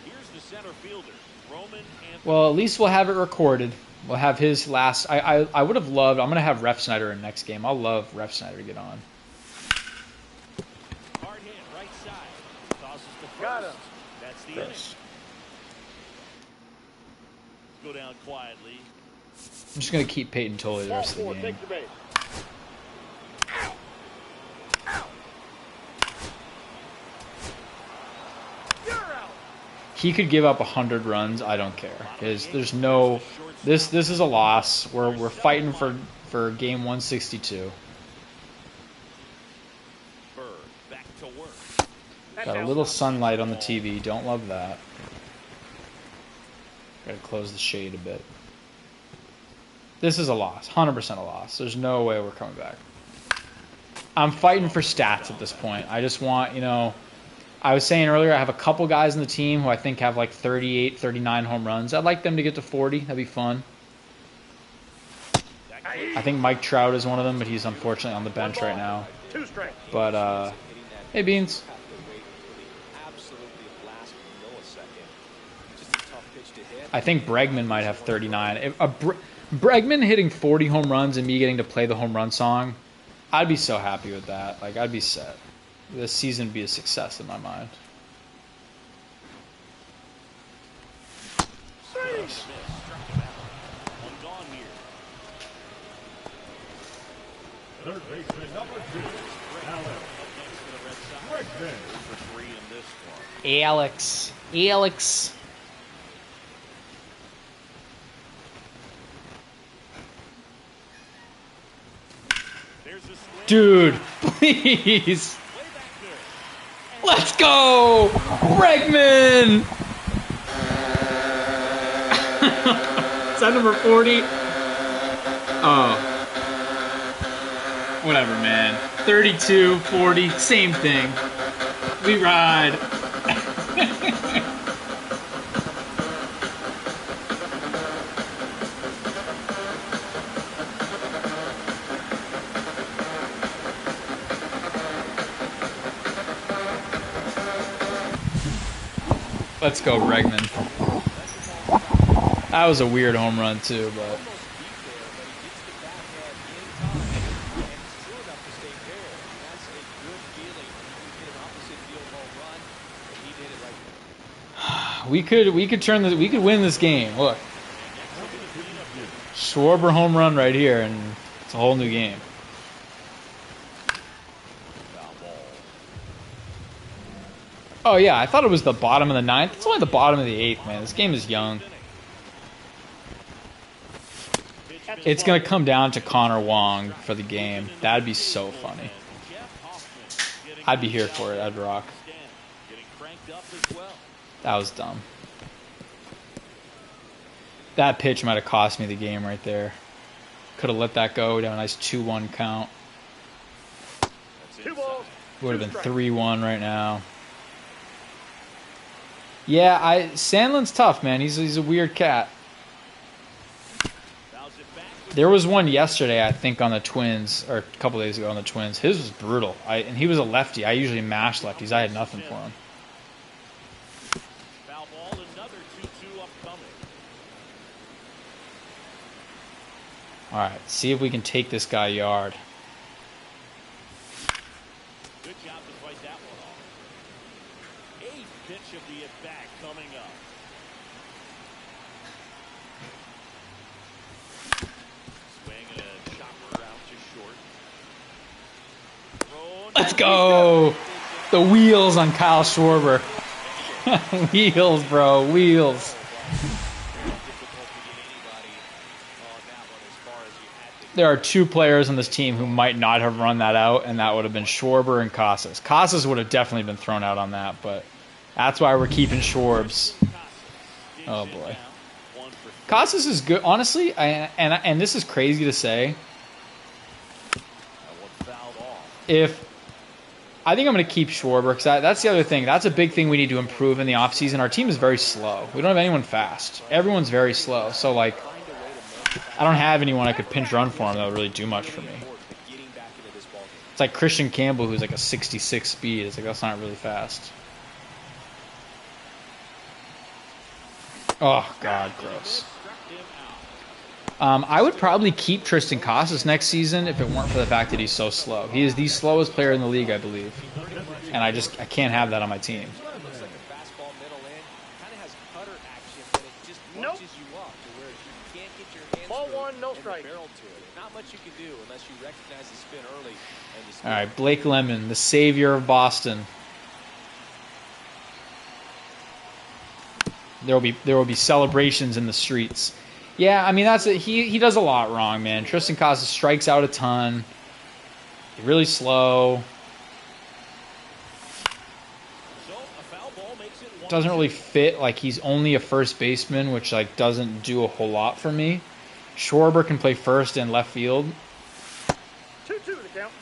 Here's the center fielder, Roman Anthony. Well, at least we'll have it recorded. We'll have his last. I would have loved. I'm going to have Ref Snyder in next game. I'll love Ref Snyder to get on. Hard hit, right side. Tosses to first. Got him. That's the Gross. inning. Go down quietly. I'm just going to keep Peyton Tolley the Ball rest of the 4, game. take the base. You're out. He could give up 100 runs. I don't care. There's no. This is a loss. We're fighting for game 162. Burr back to work. That's Got a out. little sunlight on the TV. Don't love that. Gotta close the shade a bit. This is a loss. 100% a loss. There's no way we're coming back. I'm fighting for stats at this point. I just want, I was saying earlier, I have a couple guys in the team who I think have like 38, 39 home runs. I'd like them to get to 40. That'd be fun. I think Mike Trout is one of them, but he's unfortunately on the bench right now. 2 strikes. But, hey, Beans. Have to wait for the absolutely last millisecond. Just a tough pitch to hit. I think Bregman might have 39. If Bregman hitting 40 home runs and me getting to play the home run song, I'd be so happy with that. Like, I'd be set. This season would be a success in my mind. Third baseman number 2, Alex. Alex. Dude, please. Let's go! Bregman! Is that number 40? Oh. Whatever, man. 32, 40, same thing. We ride. Let's go, Bregman. That was a weird home run, too, but... We could win this game. Look. Schwarber home run right here, and it's a whole new game. Oh, yeah, I thought it was the bottom of the 9th. It's only the bottom of the 8th, man. This game is young. It's going to come down to Connor Wong for the game. That'd be so funny. I'd be here for it. I'd rock. That was dumb. That pitch might have cost me the game right there. Could have let that go. Down a nice 2-1 count. Would have been 3-1 right now. Yeah, Sandlin's tough, man. He's a weird cat. There was one yesterday, I think, on the Twins, or a couple days ago on the Twins. His was brutal. And he was a lefty. I usually mash lefties. I had nothing for him. Foul ball, another 2-2 upcoming. All right, see if we can take this guy yard. Good job to fight that one off. Eighth pitch of the at-bat coming up. Swing and a chopper out to short. Thrown. Let's go! The wheels on Kyle Schwarber. Wheels, bro, wheels. There are 2 players on this team who might not have run that out, and that would have been Schwarber and Casas. Casas would have definitely been thrown out on that, but that's why we're keeping Schwarbs. Oh, boy. Casas is good. Honestly, and this is crazy to say, I think I'm going to keep Schwarber, because that's the other thing. That's a big thing we need to improve in the offseason. Our team is very slow. We don't have anyone fast. Everyone's very slow. So, like, I don't have anyone I could pinch run for him that would really do much for me. It's like Christian Campbell, who's like a 66 speed. It's like, that's not really fast. Oh, God, gross. I would probably keep Tristan Casas next season if it weren't for the fact that he's so slow. He is the slowest player in the league, I believe. And I can't have that on my team. Nope. Ball one, no strike. Not much you can do unless you recognize the spin early. All right, Blake Lemon, the savior of Boston. There will be celebrations in the streets. Yeah, I mean he does a lot wrong, man. Tristan Casas strikes out a ton. He's really slow. Doesn't really fit. Like, he's only a first baseman, which like doesn't do a whole lot for me. Schwarber can play first and left field. 2-2 to count.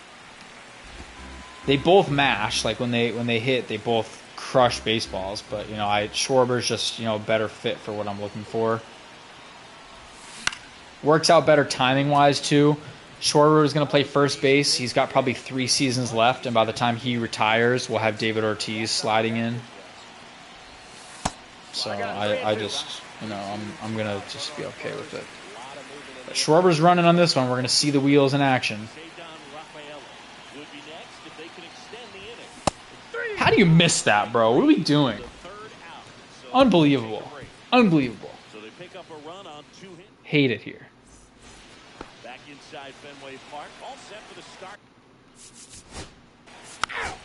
They both mash. Like when they hit, they both crush baseballs. But Schwarber's just a better fit for what I'm looking for. Works out better timing wise too. Schwarber is going to play first base. He's got probably 3 seasons left, and by the time he retires, we'll have David Ortiz sliding in. So I just you know, I'm gonna just be okay with it. But Schwarber's running on this one. We're gonna see the wheels in action. How do you miss that, bro? What are we doing? Unbelievable. Unbelievable. Hate it here. Back inside Fenway Park, all set for the start.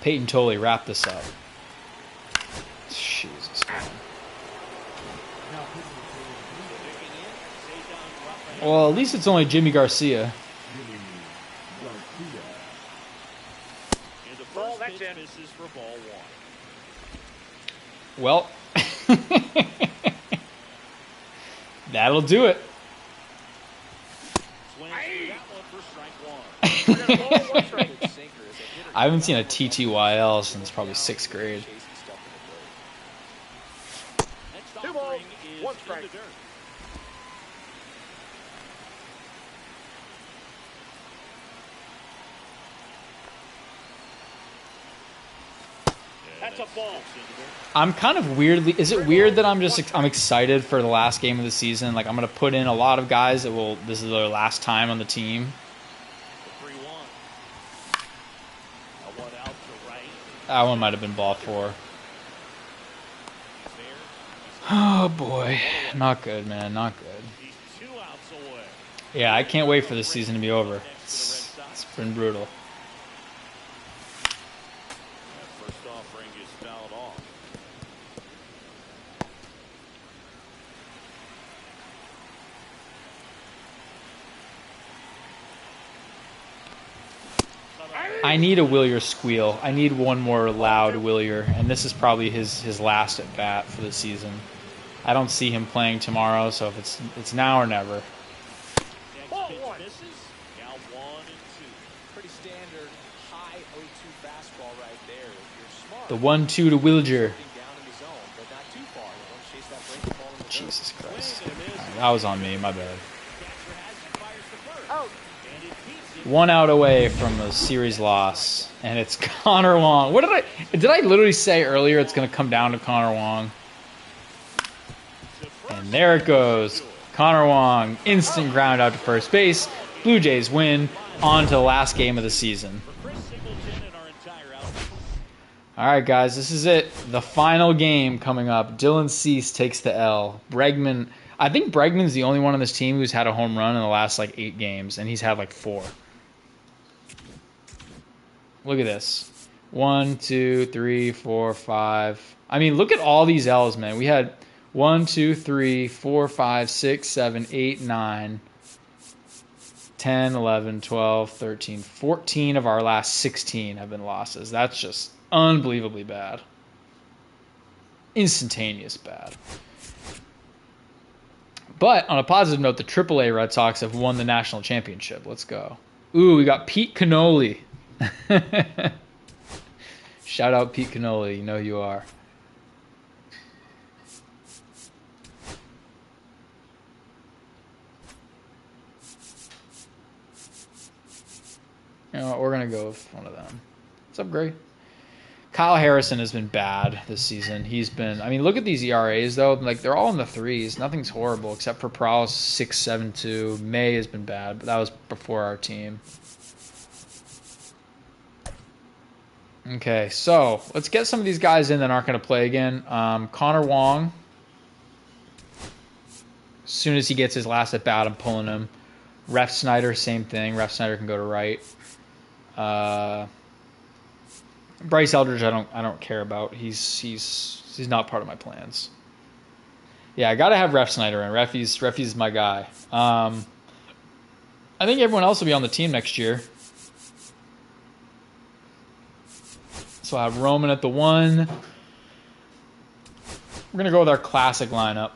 Peyton Tolley wrap this up. Jesus, man. Well, at least it's only Jimmy Garcia. And the first pitch misses for ball one. Well, that'll do it. I haven't seen a TTYL since probably 6th grade. Two balls, one strike. That's a ball. I'm kind of weirdly. Is it weird that I'm excited for the last game of the season? Like I'm gonna put in a lot of guys that will. This is their last time on the team. That one might have been ball 4. Oh boy, not good, man, not good. Yeah, I can't wait for this season to be over. It's been brutal. First offering is fouled off. I need a Willier squeal. I need one more loud Willier, and this is probably his last at bat for the season. I don't see him playing tomorrow, so if it's now or never. Ball one. Now 1 and 2. Pretty standard high 0-2 fastball right there. If you're smart. The 1-2 to Wilger. Down in the zone, but not too far. You won't chase that breaking ball in the Jesus Christ. Right, that was on me, my bad. 1 out away from a series loss, and it's Connor Wong. What did I literally say earlier? It's going to come down to Connor Wong. And there it goes. Connor Wong, instant ground out to first base. Blue Jays win. On to the last game of the season. All right, guys, this is it. The final game coming up. Dylan Cease takes the L. Bregman. I think Bregman's the only one on this team who's had a home run in the last 8 games, and he's had 4. Look at this. 1, 2, 3, 4, 5. I mean, look at all these L's, man. We had 1, 2, 3, 4, 5, 6, 7, 8, 9, 10, 11, 12, 13, 14 of our last 16 have been losses. That's just unbelievably bad. Instantaneous bad. But on a positive note, the AAA Red Sox have won the national championship. Let's go. Ooh, we got Pete Cannoli. Shout out Pete Cannoli. You know who you are. You know what, we're going to go with one of them. What's up, Gray? Kyle Harrison has been bad this season. He's been, I mean, look at these ERAs, though. They're all in the 3s. Nothing's horrible except for Prowse 6.72. May has been bad, but that was before our team. Okay, so let's get some of these guys in that aren't going to play again. Connor Wong. As soon as he gets his last at bat, I'm pulling him. Ref Snyder, same thing. Ref Snyder can go to right. Bryce Eldridge, I don't care about. He's not part of my plans. Yeah, I gotta have Ref Snyder in. Refy's my guy. I think everyone else will be on the team next year. So I have Roman at the 1. We're gonna go with our classic lineup.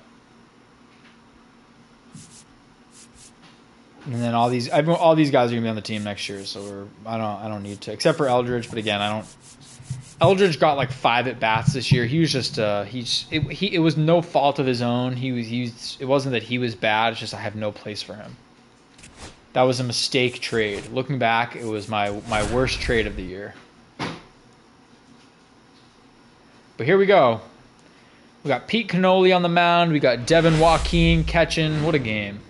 And then all these guys are gonna be on the team next year, so I don't need to, except for Eldridge. But again, Eldridge got 5 at bats this year. He was just it was no fault of his own. It wasn't that he was bad. It's just I have no place for him. That was a mistake trade. Looking back, it was my worst trade of the year. But here we go. We got Pete Cannoli on the mound. We got Devin Joaquin catching. What a game.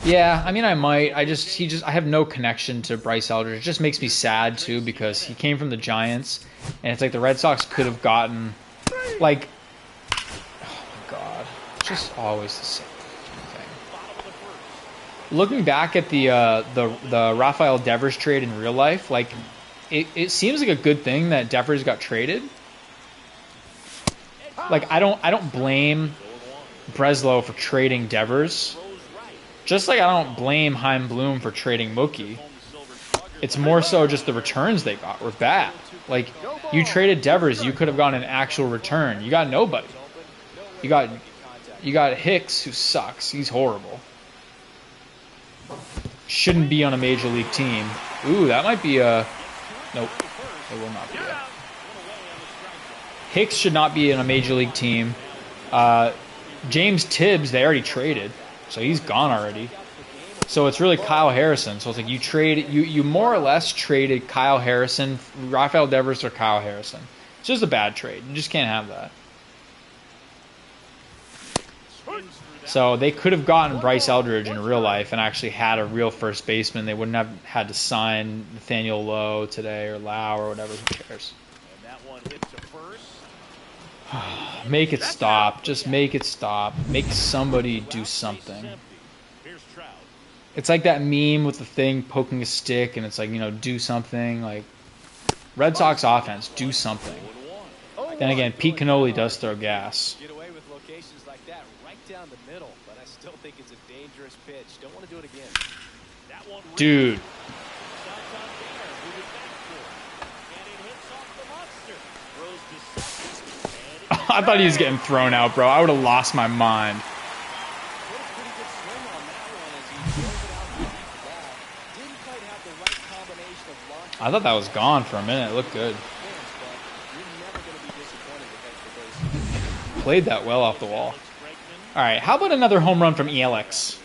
Yeah, I mean, I might. I have no connection to Bryce Eldridge. It just makes me sad too because he came from the Giants, and it's like the Red Sox could have gotten, like, oh my God, it's just always the same thing. Looking back at the Rafael Devers trade in real life, like, it seems like a good thing that Devers got traded. Like, I don't blame Breslow for trading Devers. Just like I don't blame Chaim Bloom for trading Mookie. It's more so just the returns they got were bad. Like, you traded Devers, you could have gotten an actual return. You got nobody. You got Hicks, who sucks. He's horrible. Shouldn't be on a major league team. Ooh, that might be a... Nope. It will not be a... Hicks should not be in a major league team. James Tibbs, they already traded. So he's gone already. So it's really Kyle Harrison. So it's like you more or less traded Kyle Harrison, Rafael Devers or Kyle Harrison. It's just a bad trade. You just can't have that. So they could have gotten Bryce Eldridge in real life and actually had a real first baseman. They wouldn't have had to sign Nathaniel Lowe today or Lau or whatever. Who cares? And that one hit to first. Make it stop. Just make it stop. Make somebody do something. It's like that meme with the thing poking a stick, and it's like, you know, do something. Like, Red Sox offense, do something. Then again, Pete Cannoli does throw gas. Get away with locations like that right down the middle, but I still think it's a dangerous pitch. Don't want to do it again. Dude. I thought he was getting thrown out, bro. I would have lost my mind. I thought that was gone for a minute. It looked good. Played that well off the wall. All right, how about another home run from ELX?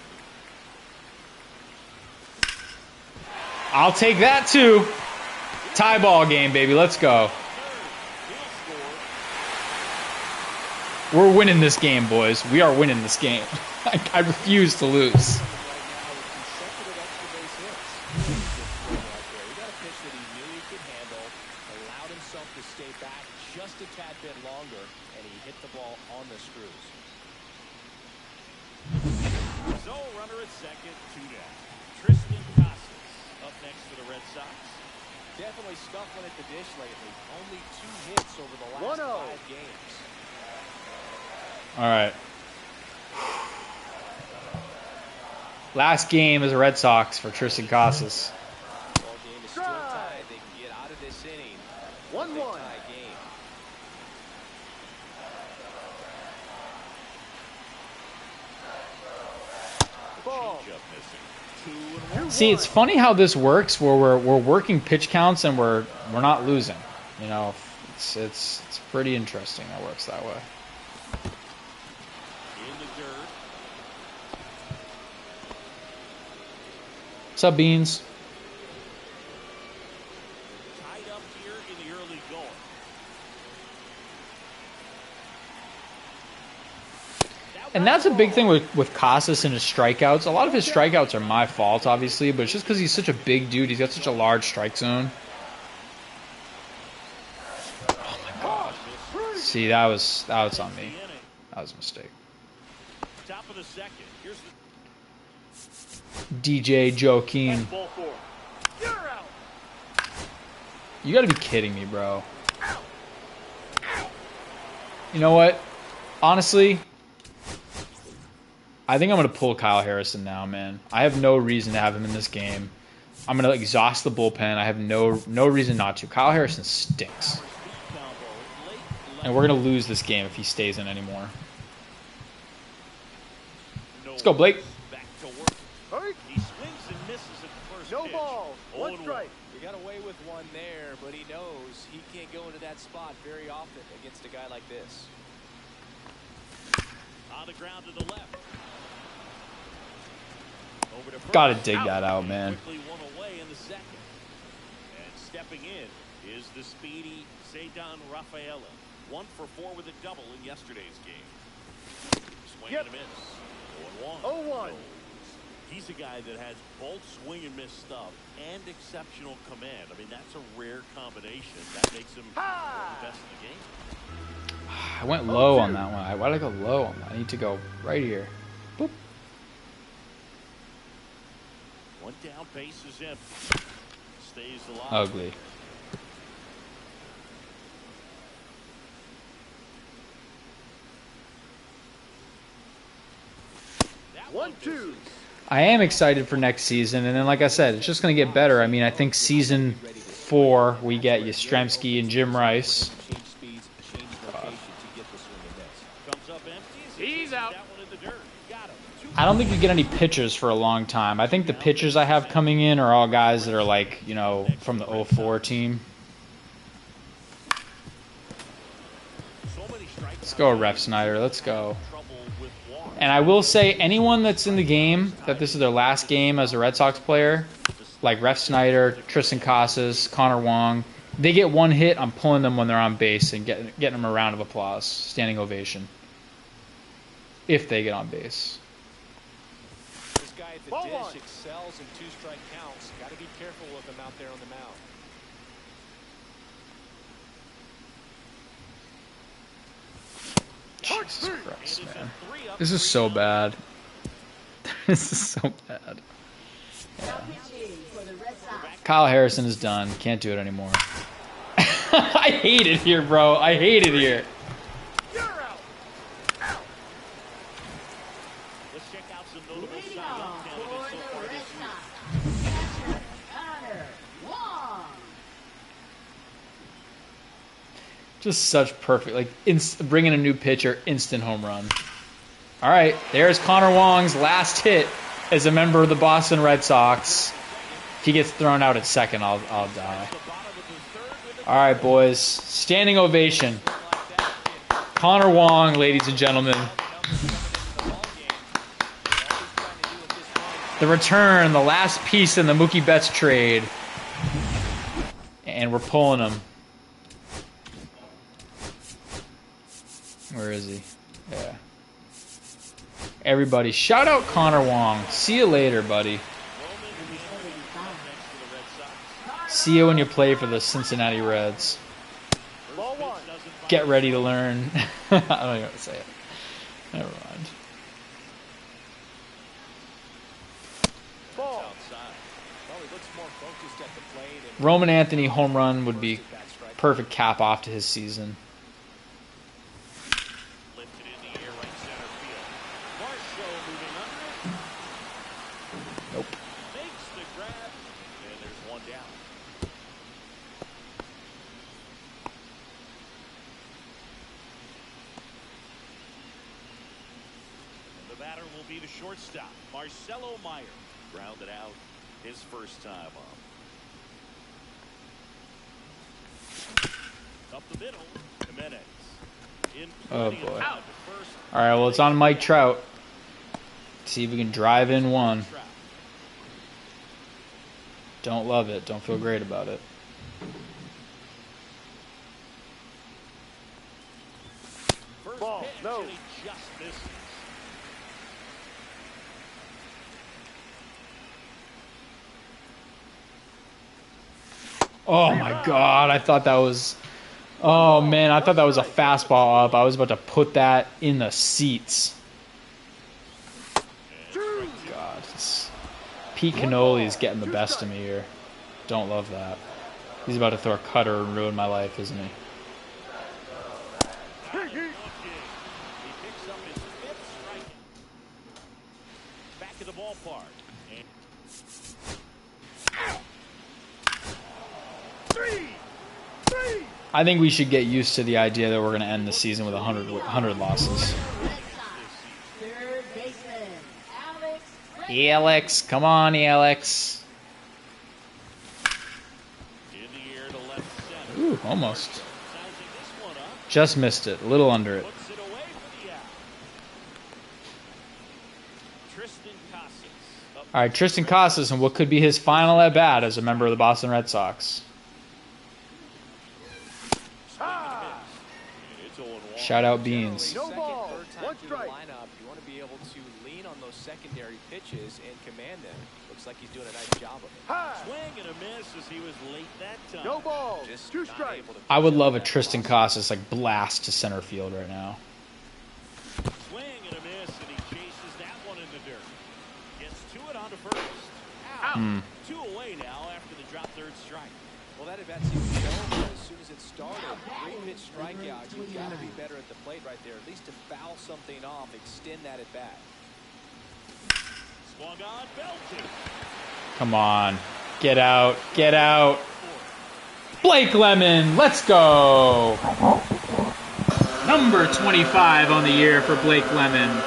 I'll take that too. Tie ball game, baby. Let's go. We're winning this game, boys. We are winning this game. I refuse to lose. So, runner at second, 2 down. Tristan Casas up next for the Red Sox. Definitely scuffling at the dish lately. Only 2 hits over the last 5 games. All right. Last game as a Red Sox for Tristan Casas. Ball game is still tied. They can get out of this inning. 1-1 tie game. Changeup missing. 2-1. See, it's funny how this works, where we're working pitch counts and we're not losing. You know, it's pretty interesting how it works that way. What's up, Beans? Tied up here in the early going. And that's a big thing with Casas and his strikeouts. A lot of his strikeouts are my fault, obviously, but it's just because he's such a big dude. He's got such a large strike zone. Oh my God! See, that was on me. That was a mistake. Top of the second. Here's the DJ Joaquin. You gotta be kidding me, bro. You know what? Honestly, I think I'm gonna pull Kyle Harrison now, man. I have no reason to have him in this game. I'm gonna exhaust the bullpen. I have no reason not to. Kyle Harrison stinks. And we're gonna lose this game if he stays in anymore. Let's go, Blake. He swings and misses at the first pitch. ball. 1 strike. You got away with one there, but he knows he can't go into that spot very often against a guy like this. On the ground to the left. Over to Gotta dig that out, man. Quickly one away in the second. And stepping in is the speedy Cedar Rafaela. 1 for 4 with a double in yesterday's game. Swing and a miss. 0-1. He's a guy that has both swing and miss stuff and exceptional command. I mean, that's a rare combination. That makes him one of the best in the game. I went low on that one. Why did I go low on that? I need to go right here. Boop. One down, base is in. Stays alive. Ugly. That 1-2. I am excited for next season, and then like I said, it's just going to get better. I mean, I think season 4 we get Yastrzemski and Jim Rice. He's out. I don't think we get any pitchers for a long time. I think the pitchers I have coming in are all guys that are like, you know, from the 04 team. Let's go, Ref Snyder. Let's go. And I will say, anyone that's in the game, that this is their last game as a Red Sox player, like Ref Snyder, Tristan Casas, Connor Wong, they get one hit, I'm pulling them when they're on base and getting them a round of applause, standing ovation. If they get on base. This guy at the dish excels in 2-strike counts. Got to be careful with him out there on the mound. Jesus Christ, man. This is so bad. This is so bad. Yeah. Kyle Harrison is done. Can't do it anymore. I hate it here, bro. I hate it here. Just such perfect, like, bringing a new pitcher, instant home run. All right, there's Connor Wong's last hit as a member of the Boston Red Sox. If he gets thrown out at second, I'll die. All right, boys, standing ovation. Connor Wong, ladies and gentlemen. The return, the last piece in the Mookie Betts trade. And we're pulling him. Where is he? Yeah. Everybody, shout out Connor Wong. See you later, buddy. See you when you play for the Cincinnati Reds. Get ready to learn. I don't even know what to say it. Never mind. Roman Anthony home run would be perfect cap off to his season. Nope. The batter will be the shortstop, Marcelo Meyer. Grounded out his first time up. Up the middle, Jimenez. Oh boy. Alright, well, it's on Mike Trout. See if we can drive in one. Don't love it. Don't feel great about it. Ball, no. Oh my god, I thought that was... Oh man, I thought that was a fastball up. I was about to put that in the seats. God, Pete Cannoli is getting the best of me here. Don't love that. He's about to throw a cutter and ruin my life, isn't he? Back to the ballpark. I think we should get used to the idea that we're going to end the season with 100 losses. Alex, come on, Alex. Ooh, almost. Just missed it. A little under it. All right, Tristan Casas and what could be his final at-bat as a member of the Boston Red Sox. Shout out Beans. No ball. One strike. Lineup, you want to be able to lean on those secondary pitches and command them. Looks like he's doing a nice job of it. Swing and a miss as he was late that time. No ball. Just 2 strikes. I would love a Triston Casas like blast to center field right now. Swing and a miss, and he chases that one in the dirt. Gets to it onto first. Out. 2 away now after the drop third strike. Well, that at bat seemed to go, but as soon as it started, 3-pitch strikeout. You've got to be better at the plate right there, at least to foul something off, extend that at bat. Swung on, belted. Come on. Get out. Get out. Blake Lemon. Let's go. Number 25 on the year for Blake Lemon.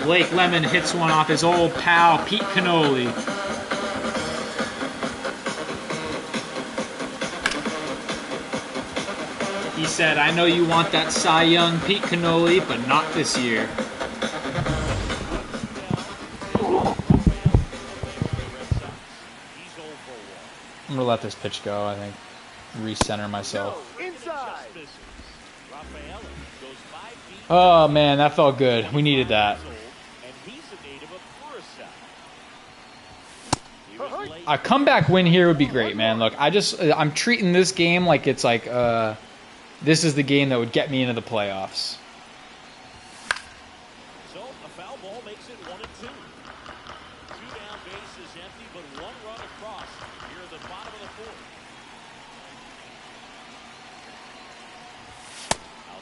Blake Lemon hits one off his old pal, Pete Canoli. He said, I know you want that Cy Young, Pete Canoli, but not this year. I'm going to let this pitch go, I think. Recenter myself. Inside. Oh, man, that felt good. We needed that. A comeback win here would be great, man. Look, I'm treating this game like it's like, this is the game that would get me into the playoffs. So a foul ball makes it 1-2. 2 down, bases empty, but 1 run across here at the bottom of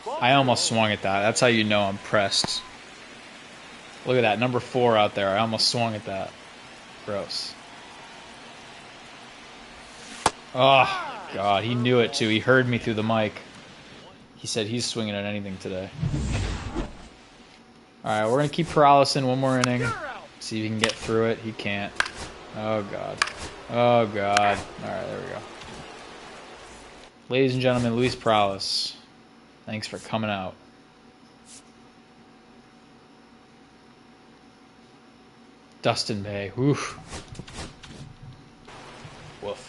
the 4th. I almost swung at that. That's how you know I'm pressed. Look at that, number 4 out there. I almost swung at that. Gross. Oh, God, he knew it too. He heard me through the mic. He said he's swinging at anything today. All right, we're going to keep Perales in 1 more inning. See if he can get through it. He can't. Oh, God. Oh, God. All right, there we go. Ladies and gentlemen, Luis Perales. Thanks for coming out. Dustin May. Woof. Woof.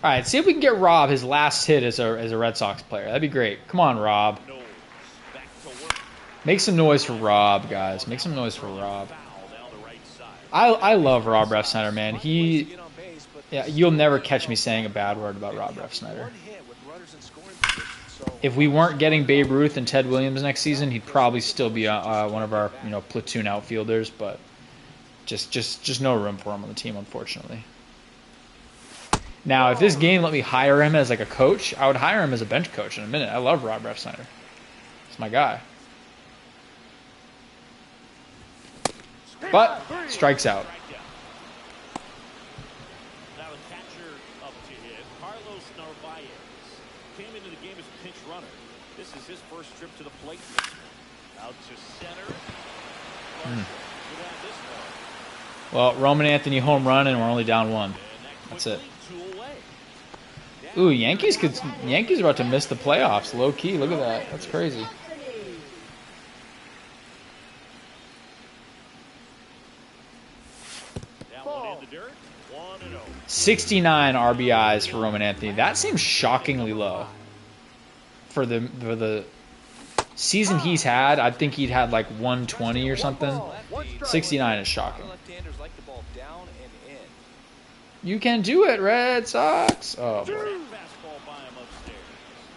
All right, see if we can get Rob his last hit as a Red Sox player. That'd be great. Come on, Rob. Make some noise for Rob, guys. Make some noise for Rob. I love Rob Refsnyder, man. Yeah, you'll never catch me saying a bad word about Rob Refsnyder. If we weren't getting Babe Ruth and Ted Williams next season, he'd probably still be one of our platoon outfielders, but just no room for him on the team, unfortunately. Now, if this game let me hire him as like a coach, I would hire him as a bench coach in a minute. I love Rob Refsnyder. He's my guy. But strikes out. Now a catcher up to hit. Carlos Narvaez came into the game as a pinch runner. This is his first trip to the plate. Out to center. Well, Roman Anthony home run, and we're only down 1. That's it. Ooh, Yankees are about to miss the playoffs. Low key, look at that. That's crazy. That one in the dirt. 1-0. 69 RBIs for Roman Anthony. That seems shockingly low. For the season he's had, I think he'd had like 120 or something. 69 is shocking. You can do it, Red Sox. Oh, boy.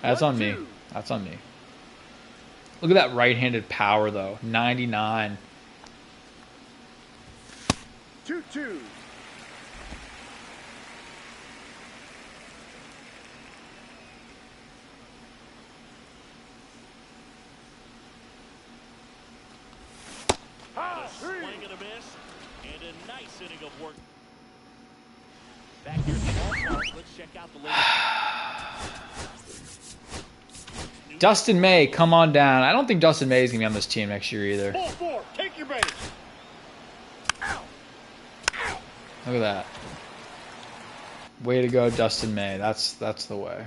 That's on me. That's on me. Look at that right-handed power, though. 99. 2-2. A swing and a miss, and a nice inning of work. Back here at the ballpark, let's check out the latest. Dustin May, come on down. I don't think Dustin May is going to be on this team next year either. Ball 4, take your base. Look at that. Way to go, Dustin May. That's the way.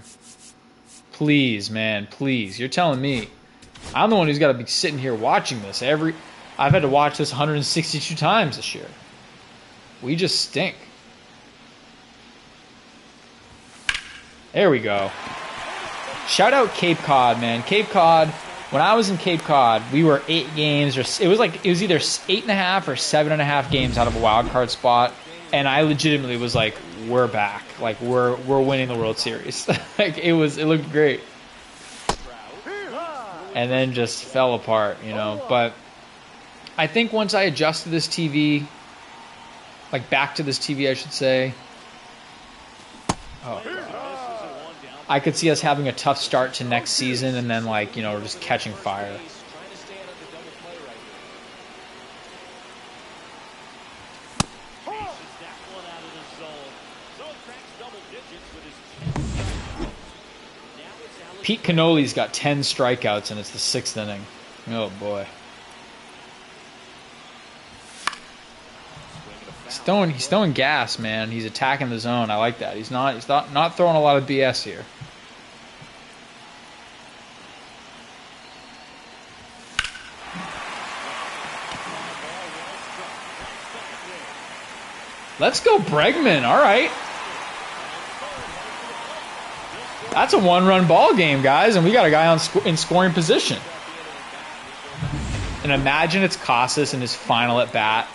Please, man, please. You're telling me. I'm the one who's got to be sitting here watching this. I've had to watch this 162 times this year. We just stink. There we go. Shout out Cape Cod, man. Cape Cod. When I was in Cape Cod, we were 8 games, or it was either 8.5 or 7.5 games out of a wild card spot, and I legitimately was like, we're back. Like we're winning the World Series. Like it looked great. And then just fell apart, you know. But I think once I adjusted this TV, like back to this TV, I should say. Oh, God. I could see us having a tough start to next season, and then like, you know, just catching fire. Pete Cannoli's got 10 strikeouts, and it's the 6th inning. Oh, boy. He's throwing gas, man. He's attacking the zone. I like that. He's not throwing a lot of BS here. Let's go, Bregman. All right. That's a 1-run ball game, guys, and we got a guy in scoring position. And imagine it's Casas in his final at bat.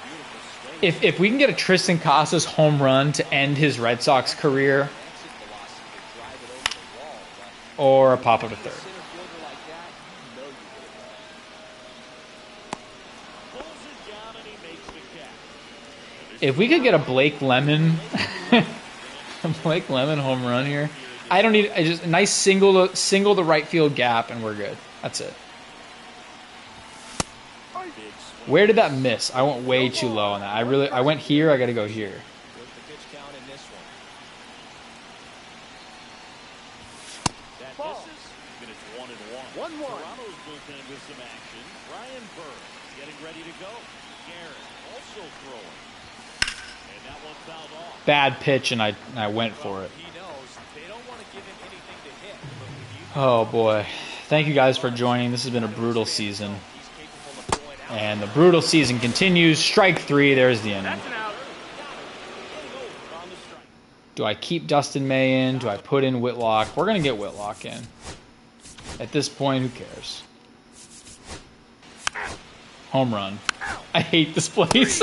If we can get a Triston Casas home run to end his Red Sox career, or a pop up to third. If we could get a Blake Lemon, home run here. I just a nice single the right field gap, and we're good. That's it. Where did that miss? I went way too low on that. I went here. I got to go here. Bad pitch, and I went for it. Oh boy. Thank you guys for joining. This has been a brutal season. And the brutal season continues. Strike 3, there's the inning. Do I keep Dustin May in? Do I put in Whitlock? We're going to get Whitlock in. At this point, who cares? Home run. I hate this place.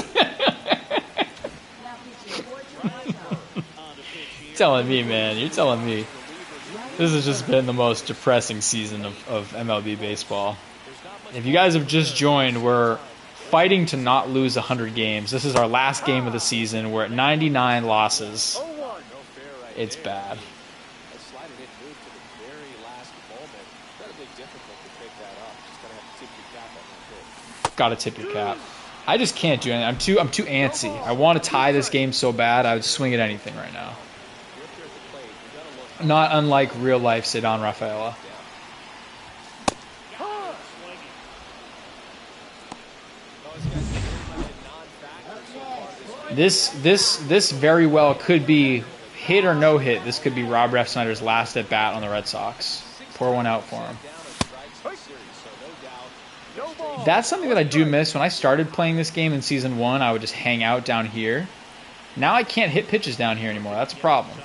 You're telling me, man. You're telling me. This has just been the most depressing season of MLB baseball. If you guys have just joined, we're fighting to not lose 100 games. This is our last game of the season. We're at 99 losses. It's bad. Got to tip your cap. I just can't do anything. I'm too antsy. I want to tie this game so bad. I would swing at anything right now. Not unlike real life Ceddanne Rafaela. This very well could be hit or no hit. This could be Rob Refsnyder's last at bat on the Red Sox. Pour one out for him. That's something that I do miss. When I started playing this game in Season 1, I would just hang out down here. Now I can't hit pitches down here anymore. That's a problem.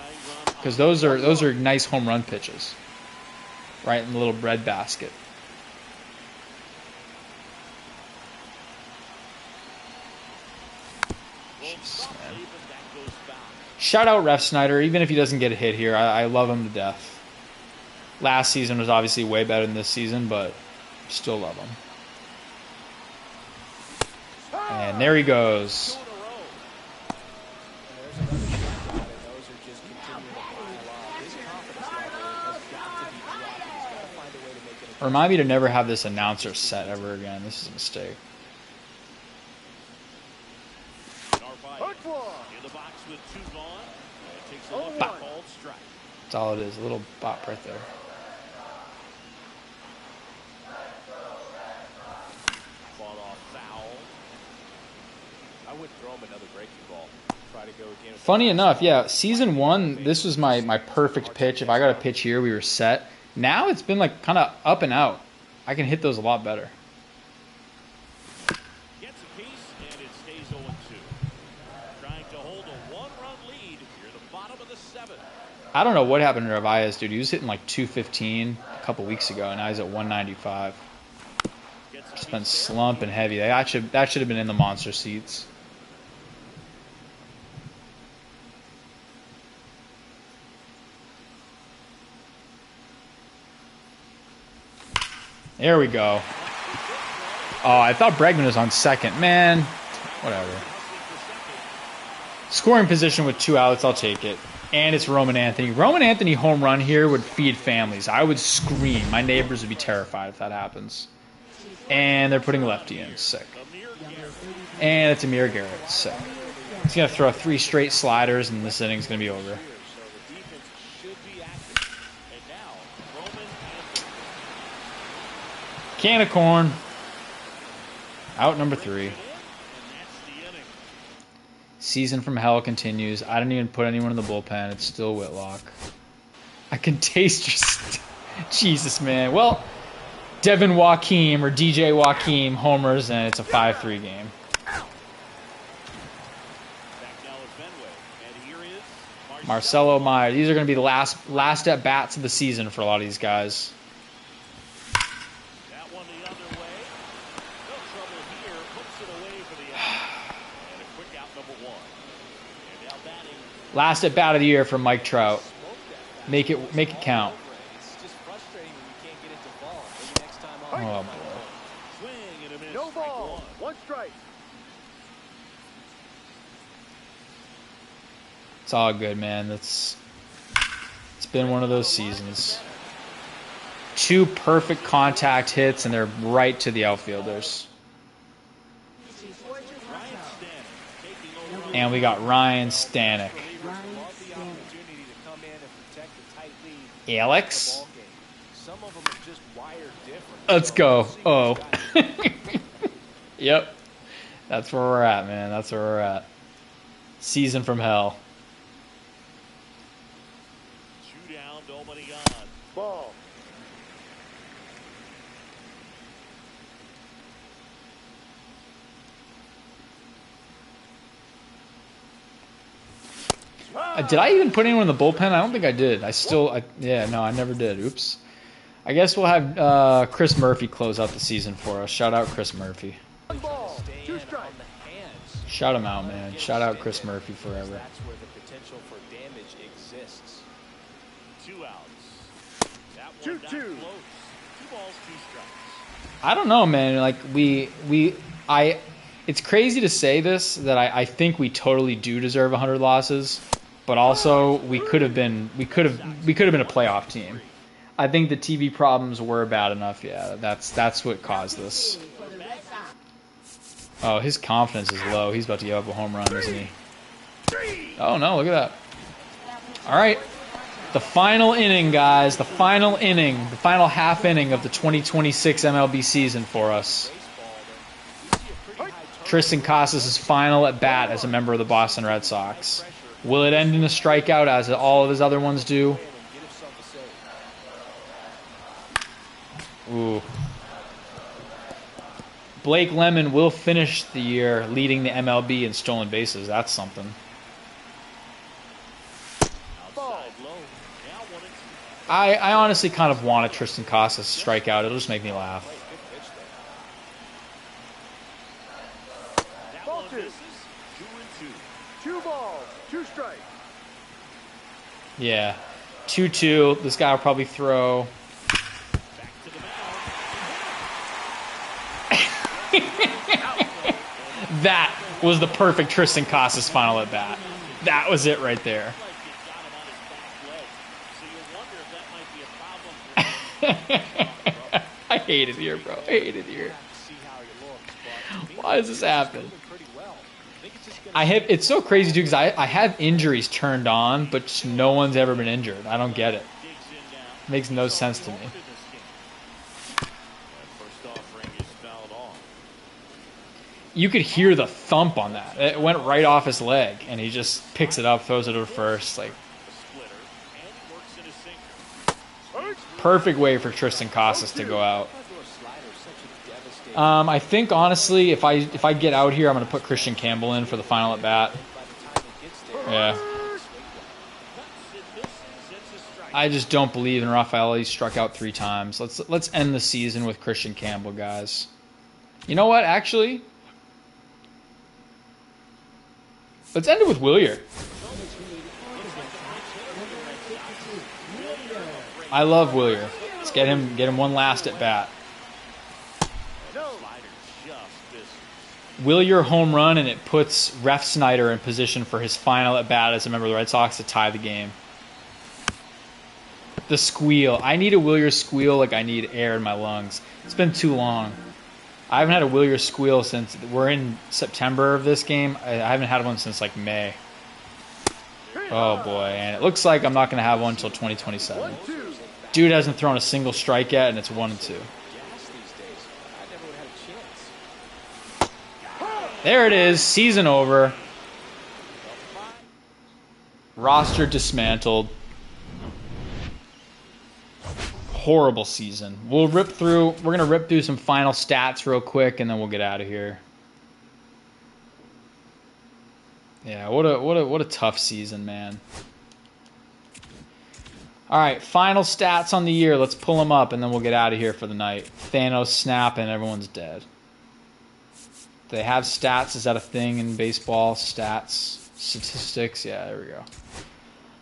Because those are nice home run pitches. Right in the little bread basket. Jeez, man. Shout out Refsnyder, even if he doesn't get a hit here. I love him to death. Last season was obviously way better than this season, but still love him. And there he goes. Remind me to never have this announcer set ever again. This is a mistake. Bop. That's all it is. A little bop right there. I wouldn't throw him another breaking ball. Try to go again. Funny enough, yeah, season 1, this was my perfect pitch. If I got a pitch here, we were set. Now it's been like kind of up and out. I can hit those a lot better. Gets a piece, and it stays 0-2. Trying to hold a 1-run lead near the bottom of the 7th. I don't know what happened to Narvaez, dude. He was hitting like 215 a couple weeks ago, and now he's at 195. Just been slumping heavy. That should have been in the monster seats. There we go. Oh, I thought Bregman was on second. Man, whatever. Scoring position with 2 outs, I'll take it. And it's Roman Anthony. Roman Anthony home run here would feed families. I would scream. My neighbors would be terrified if that happens. And they're putting lefty in. Sick. And it's Amir Garrett. Sick. He's going to throw 3 straight sliders, and this inning's going to be over. Can of corn. Out number 3. Season from hell continues. I didn't even put anyone in the bullpen. It's still Whitlock. I can taste your... Jesus, man. Well, Devin Joaquim or DJ Joaquim homers, and it's a 5-3 game. Marcelo Meyer. These are going to be the last at-bats of the season for a lot of these guys. Last at bat of the year for Mike Trout. Make it count. Oh boy. No ball. 1 strike. It's all good, man. It's been one of those seasons. 2 perfect contact hits, and they're right to the outfielders. And we got Ryan Stanek. Alex? Let's go. Oh. Yep. That's where we're at, man. That's where we're at. Season from hell. 2 down, nobody on. Ball. Did I even put anyone in the bullpen? I don't think I did. I never did. Oops. I guess we'll have Chris Murphy close out the season for us. Shout out Chris Murphy. 1 ball. 2 strikes. Shout him out, man. Shout out Chris Murphy forever. That's where the potential for damage exists. 2 outs. That one 2-2. 2 balls, 2 strikes. I don't know, man. Like it's crazy to say this, that I think we totally do deserve 100 losses, but also we could have been a playoff team. I think the TV problems were bad enough. Yeah, that's what caused this. Oh, his confidence is low. He's about to give up a home run, isn't he? Oh no, look at that. All right. The final inning, guys. The final inning. The final half inning of the 2026 MLB season for us. Triston Casas' final at bat as a member of the Boston Red Sox. Will it end in a strikeout as all of his other ones do? Ooh. Blake Lemon will finish the year leading the MLB in stolen bases. That's something. I honestly kind of want a Triston Casas strikeout. It'll just make me laugh. Ball 2. 2 balls. 2 strikes. Yeah. 2-2. This guy will probably throw... That was the perfect Triston Casas final at bat. That was it right there. I hate it here, bro. I hate it here. Why does this happen? It's so crazy, too, because I have injuries turned on, but just no one's ever been injured. I don't get it. It makes no sense to me. you could hear the thump on that. It went right off his leg, and he just picks it up, throws it to first. Like, perfect way for Triston Casas to go out. I think, honestly, if I get out here, I'm going to put Christian Campbell in for the final at bat. Yeah. I just don't believe in Rafael. He struck out 3 times. Let's end the season with Christian Campbell, guys. You know what, actually? Let's end it with Wilyer. I love Wilyer. Let's get him one last at bat. Wilyer home run, and it puts Refsnyder in position for his final at bat as a member of the Red Sox to tie the game. The squeal. I need a Wilyer squeal like I need air in my lungs. It's been too long. I haven't had a Wilyer squeal since we're in September of this game. I haven't had one since like May. Oh boy, and it looks like I'm not going to have one until 2027. Dude hasn't thrown a single strike yet, and it's 1-2. There it is, season over. Roster dismantled. Horrible season. We're going to rip through some final stats real quick, and then we'll get out of here. Yeah, what a tough season, man. All right, final stats on the year. Let's pull them up, and then we'll get out of here for the night. Thanos snap, and everyone's dead. They have stats. Is that a thing in baseball? Stats, statistics. Yeah, there we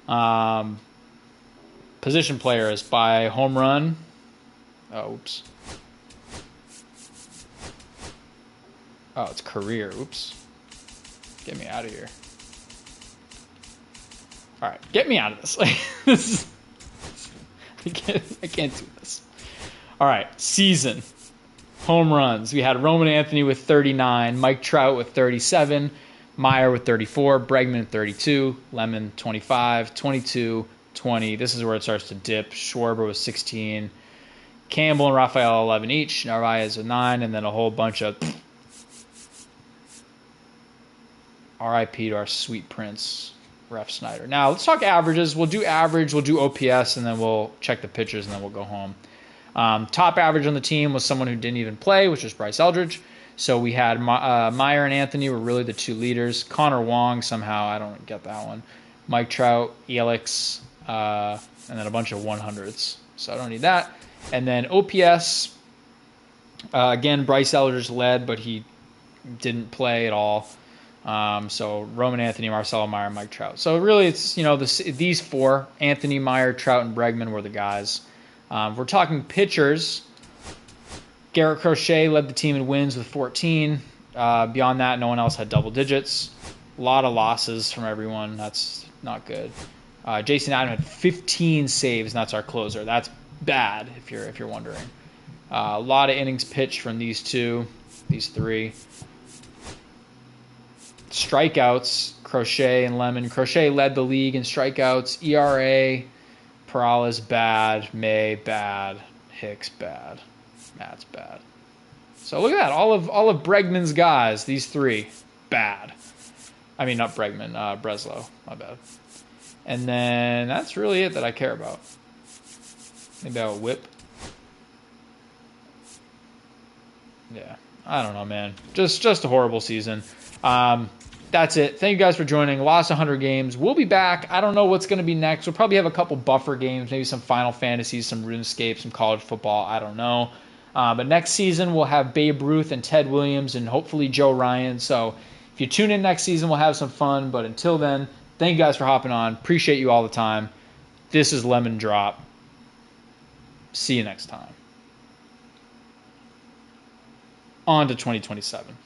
go. Position players by home run. Oh, oops. Oh, it's career. Oops. Get me out of here. All right, get me out of this. This is, I can't do this. All right, season. Home runs. We had Roman Anthony with 39, Mike Trout with 37, Meyer with 34, Bregman with 32, Lemon 25, 22, 20. This is where it starts to dip. Schwarber was 16, Campbell and Rafael 11 each, Narvaez with 9, and then a whole bunch of RIP to our sweet prince, Refsnyder. Now, let's talk averages. We'll do average, we'll do OPS, and then we'll check the pitchers, and then we'll go home. Top average on the team was someone who didn't even play, which was Bryce Eldridge. So we had Meyer and Anthony were really the 2 leaders. Connor Wong, somehow, I don't get that one. Mike Trout, Elix, and then a bunch of 100s. So I don't need that. And then OPS, again, Bryce Eldridge led, but he didn't play at all. So Roman Anthony, Marcelo Meyer, Mike Trout. So really it's, these 4, Anthony, Meyer, Trout, and Bregman were the guys. We're talking pitchers. Garrett Crochet led the team in wins with 14. Beyond that, no one else had double digits. A lot of losses from everyone. That's not good. Jason Adam had 15 saves, and that's our closer. That's bad, if you're wondering. A lot of innings pitched from these 3. Strikeouts, Crochet and Lemon. Crochet led the league in strikeouts. ERA, Perales bad, May bad, Hicks bad, Matt's bad. So look at that. All of Bregman's guys, these 3, bad. I mean, not Bregman, Breslow, my bad. And then that's really it that I care about. Maybe I'll whip. Yeah, I don't know, man. Just a horrible season. That's it. Thank you guys for joining. Lost 100 games. We'll be back. I don't know what's going to be next. We'll probably have a couple buffer games, maybe some Final Fantasies, some RuneScape, some college football. I don't know. But next season, we'll have Babe Ruth and Ted Williams and hopefully Joe Ryan. So if you tune in next season, we'll have some fun. But until then, thank you guys for hopping on. Appreciate you all the time. This is Lemon Drop. See you next time. On to 2027.